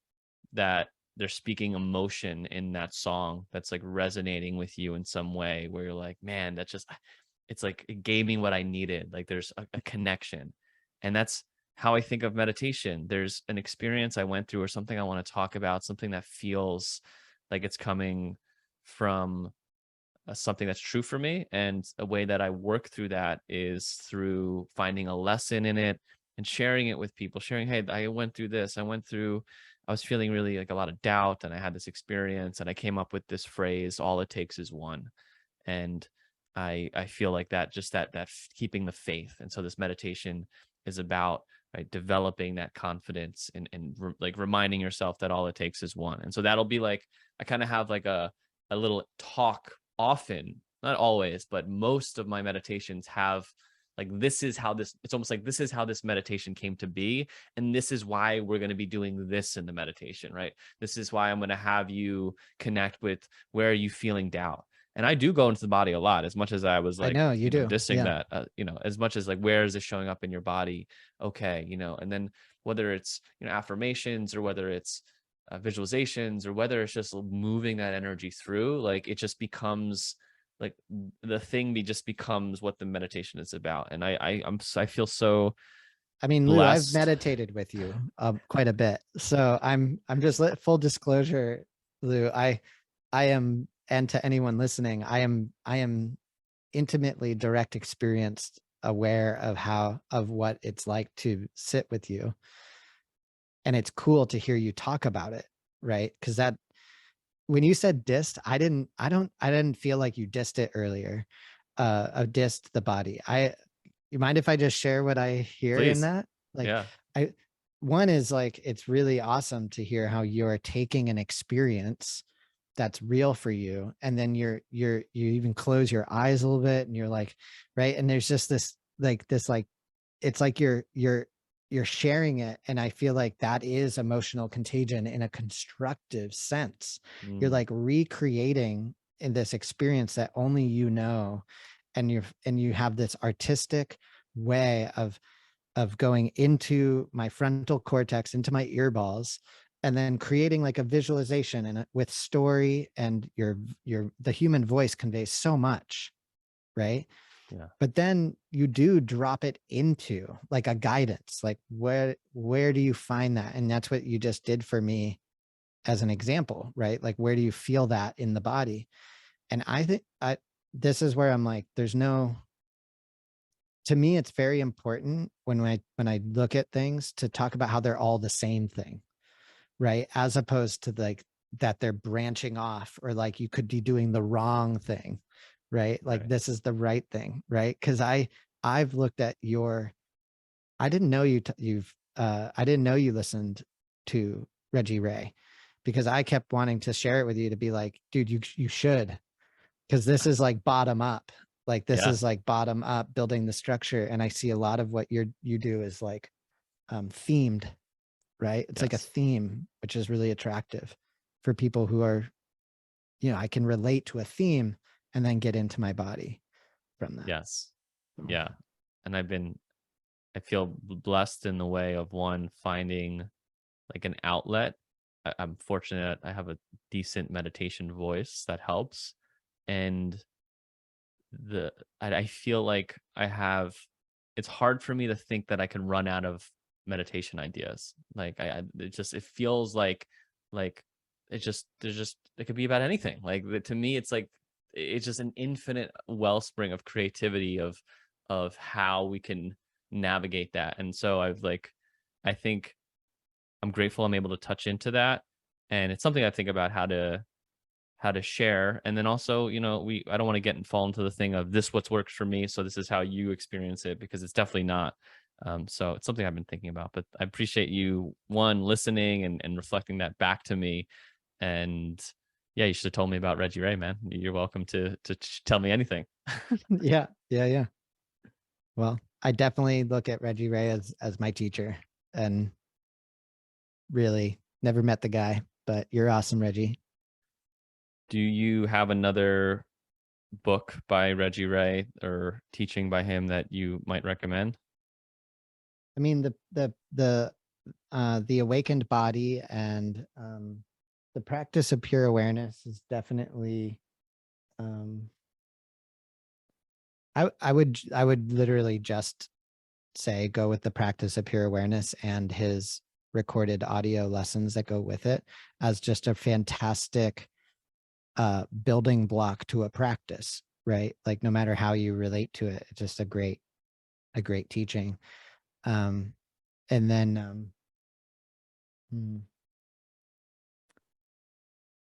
Speaker 1: that they're speaking emotion in that song that's like resonating with you in some way, where you're like, man, that's just, it's like it gave me what I needed. Like there's a connection. And that's how I think of meditation. There's an experience I went through or something I want to talk about, something that feels like it's coming from something that's true for me. And a way that I work through that is through finding a lesson in it and sharing it with people, sharing, hey, I went through this. I was feeling really like a lot of doubt, and I had this experience, and I came up with this phrase, all it takes is one. And I feel like that, just keeping the faith. And so this meditation is about, right, developing that confidence and like reminding yourself that all it takes is one. And so that'll be like, I kind of have like a little talk often, not always, but most of my meditations have like, this is how this, it's almost like this is how this meditation came to be. And this is why we're going to be doing this in the meditation, right? This is why I'm going to have you connect with, where are you feeling doubt? And I do go into the body a lot, as much as I was
Speaker 2: I
Speaker 1: like,
Speaker 2: know you do.
Speaker 1: dissing
Speaker 2: Yeah.
Speaker 1: that, as much as like, where is this showing up in your body? Okay. And then whether it's, affirmations, or whether it's visualizations, or whether it's just moving that energy through, like it just becomes like the thing just becomes what the meditation is about. And I feel so
Speaker 2: I mean, Lou, I've
Speaker 1: blessed.
Speaker 2: meditated with you quite a bit. So I'm just full disclosure, Lou, I am, and to anyone listening, I am intimately direct experienced aware of what it's like to sit with you. And it's cool to hear you talk about it, right? Because that, when you said dissed, I didn't feel like you dissed it earlier. Of dissed the body. You mind if I just share what I hear in
Speaker 1: Please.
Speaker 2: that? Like,
Speaker 1: Yeah.
Speaker 2: I one is like, it's really awesome to hear how you're taking an experience that's real for you, and then you even close your eyes a little bit, and you're like, right, and there's just this it's like you're sharing it, and I feel like that is emotional contagion in a constructive sense. You're
Speaker 1: Mm,
Speaker 2: like recreating in this experience that only you know, and you have this artistic way of going into my frontal cortex, into my ear balls, and then creating like a visualization, and with story, and the human voice conveys so much, right?
Speaker 1: yeah.
Speaker 2: But then you do drop it into like a guidance, like where do you find that? And that's what you just did for me as an example, right? Like, where do you feel that in the body? And I think this is where I'm like, there's no, to me, it's very important when I look at things to talk about how they're all the same thing, right? As opposed to like that they're branching off, or like you could be doing the wrong thing, right? Like
Speaker 1: Right.
Speaker 2: this is the right thing, right? Because I've looked at your, I didn't know I didn't know you listened to Reggie Ray, because I kept wanting to share it with you, to be like, dude, you should, because this is like bottom up. Like this
Speaker 1: Yeah.
Speaker 2: is like bottom up, building the structure. And I see a lot of what you do is like themed, right? It's like a
Speaker 1: Yes.
Speaker 2: theme, which is really attractive for people who are, I can relate to a theme and then get into my body from that.
Speaker 1: Yes.
Speaker 2: So,
Speaker 1: Yeah. And I feel blessed in the way of, one, finding like an outlet. I'm fortunate I have a decent meditation voice that helps. And I feel like it's hard for me to think that I can run out of meditation ideas. Like it feels like it could be about anything. Like to me, it's like, it's just an infinite wellspring of creativity of how we can navigate that. And so I think I'm grateful I'm able to touch into that. And it's something I think about how to share. And then also, I don't want to fall into the thing of this what's worked for me, so this is how you experience it, because it's definitely not. So it's something I've been thinking about. But I appreciate you, one, listening and reflecting that back to me. And yeah, you should have told me about Reggie Ray, man. You're welcome to tell me anything.
Speaker 2: yeah, yeah, yeah. Well, I definitely look at Reggie Ray as my teacher, and really never met the guy, but you're awesome, Reggie.
Speaker 1: Do you have another book by Reggie Ray or teaching by him that you might recommend?
Speaker 2: I mean, the awakened body and the practice of pure awareness is definitely um I would literally just say go with the practice of pure awareness and his recorded audio lessons that go with it as just a fantastic building block to a practice, right? Like no matter how you relate to it, it's just a great teaching. um and then hmm,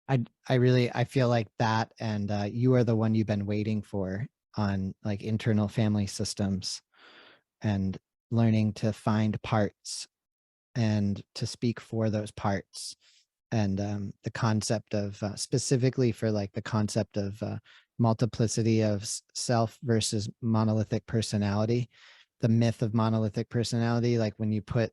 Speaker 2: I feel like that, and you are the one you've been waiting for on like internal family systems and learning to find parts and to speak for those parts, and the concept of specifically for like the concept of multiplicity of self versus monolithic personality, the myth of monolithic personality, like when you put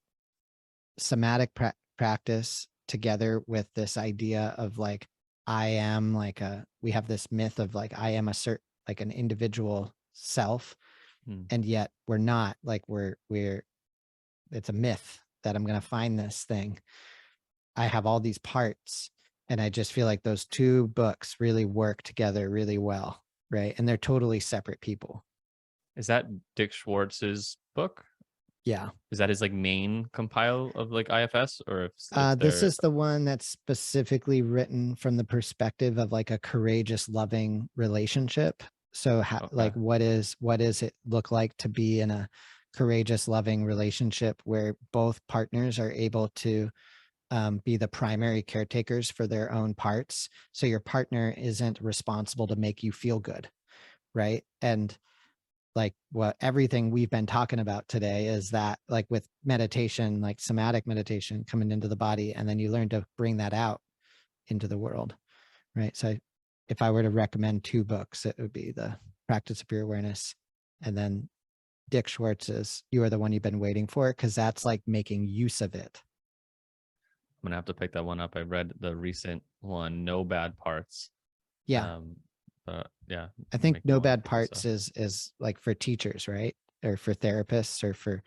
Speaker 2: somatic practice together with this idea of like I am like we have this myth of like I am a certain like an individual self, and yet we're not, like we're it's a myth that I'm going to find this thing. I have all these parts, and I just feel like those two books really work together really well, right? And they're totally separate people.
Speaker 1: Is that Dick Schwartz's book?
Speaker 2: Yeah.
Speaker 1: Is that his like main compile of like IFS, or if
Speaker 2: This
Speaker 1: they're
Speaker 2: is the one that's specifically written from the perspective of like a courageous, loving relationship. So,
Speaker 1: okay?
Speaker 2: like, what does it look like to be in a courageous, loving relationship where both partners are able to be the primary caretakers for their own parts? So your partner isn't responsible to make you feel good, right? And like what everything we've been talking about today is that like with meditation, like somatic meditation coming into the body, and then you learn to bring that out into the world, right? So if I were to recommend two books, it would be the Practice of Pure Awareness, and then Dick Schwartz's You Are the One You've Been Waiting For, because that's like making use of it.
Speaker 1: I'm gonna have to pick that one up. I read the recent one, No Bad Parts.
Speaker 2: Yeah.
Speaker 1: But yeah,
Speaker 2: I think
Speaker 1: make
Speaker 2: No
Speaker 1: note of
Speaker 2: Bad
Speaker 1: it also.
Speaker 2: Parts is like for teachers, right? Or for therapists, or for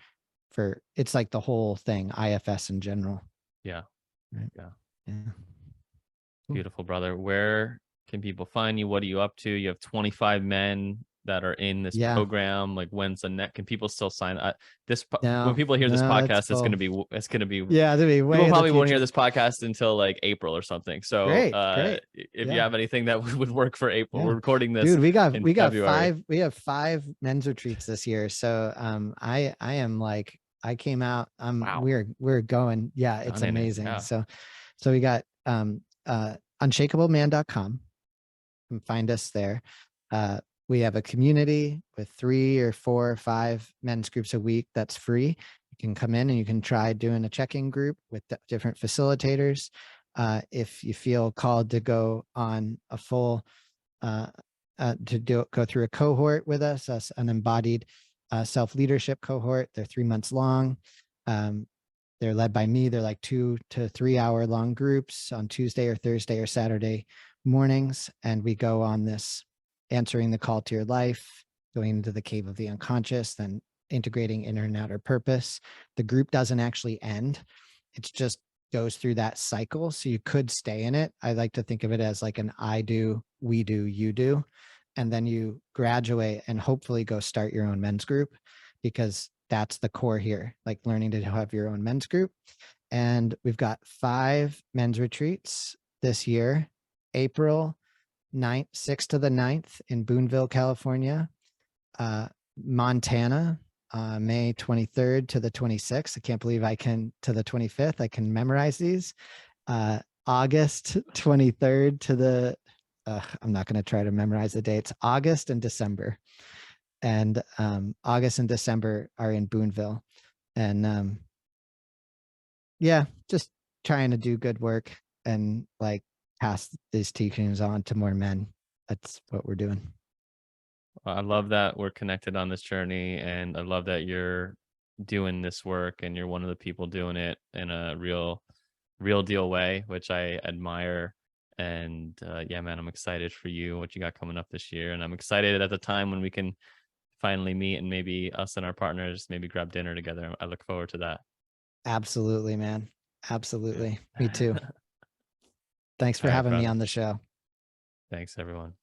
Speaker 2: it's like the whole thing, IFS in general.
Speaker 1: Yeah,
Speaker 2: Right.
Speaker 1: yeah.
Speaker 2: Yeah. Cool.
Speaker 1: Beautiful, brother. Where can people find you? What are you up to? You have 25 men that are in this
Speaker 2: Yeah.
Speaker 1: program. Like, when's the net? Can people still sign up? When
Speaker 2: No,
Speaker 1: people hear this
Speaker 2: no, that's
Speaker 1: podcast,
Speaker 2: cool.
Speaker 1: it's gonna be
Speaker 2: Yeah, that'd be way
Speaker 1: people
Speaker 2: in the
Speaker 1: probably won't hear
Speaker 2: future.
Speaker 1: this podcast until like April or something. So
Speaker 2: Great.
Speaker 1: if you
Speaker 2: Yeah.
Speaker 1: have anything that would work for April,
Speaker 2: Yeah.
Speaker 1: we're recording this
Speaker 2: Dude, we got
Speaker 1: in February.
Speaker 2: we have 5 men's retreats this year. So I am like I came out,
Speaker 1: Wow.
Speaker 2: we're going. Yeah, it's
Speaker 1: Done in it.
Speaker 2: amazing.
Speaker 1: Yeah.
Speaker 2: So we got unshakableman.com. You can find us there. We have a community with 3 or 4 or 5 men's groups a week that's free. You can come in and you can try doing a check-in group with different facilitators. If you feel called to go on a full go through a cohort with us, an embodied self-leadership cohort. They're 3 months long. They're led by me. They're like 2 to 3 hour long groups on Tuesday or Thursday or Saturday mornings. And we go on this answering the call to your life, going into the cave of the unconscious, then integrating inner and outer purpose. The group doesn't actually end. It's just goes through that cycle. So you could stay in it. I like to think of it as like an I do, we do, you do. And then you graduate and hopefully go start your own men's group, because that's the core here, like learning to have your own men's group. And we've got 5 men's retreats this year, April 6th to the 9th in Boonville, California, Montana, May 23rd to the 26th. I can't believe I can, to the 25th, I can memorize these. August 23rd to the, I'm not going to try to memorize the dates, August and December. And August and December are in Boonville. And yeah, just trying to do good work and like pass these teachings on to more men. That's what we're doing.
Speaker 1: I love that we're connected on this journey, and I love that you're doing this work and you're one of the people doing it in a real deal way, which I admire. And yeah, man, I'm excited for you, what you got coming up this year. And I'm excited at the time when we can finally meet and maybe us and our partners maybe grab dinner together. I look forward to that.
Speaker 2: Absolutely, man. Absolutely. Me too. Thanks for
Speaker 1: All right,
Speaker 2: having me
Speaker 1: brother.
Speaker 2: on the show.
Speaker 1: Thanks, everyone.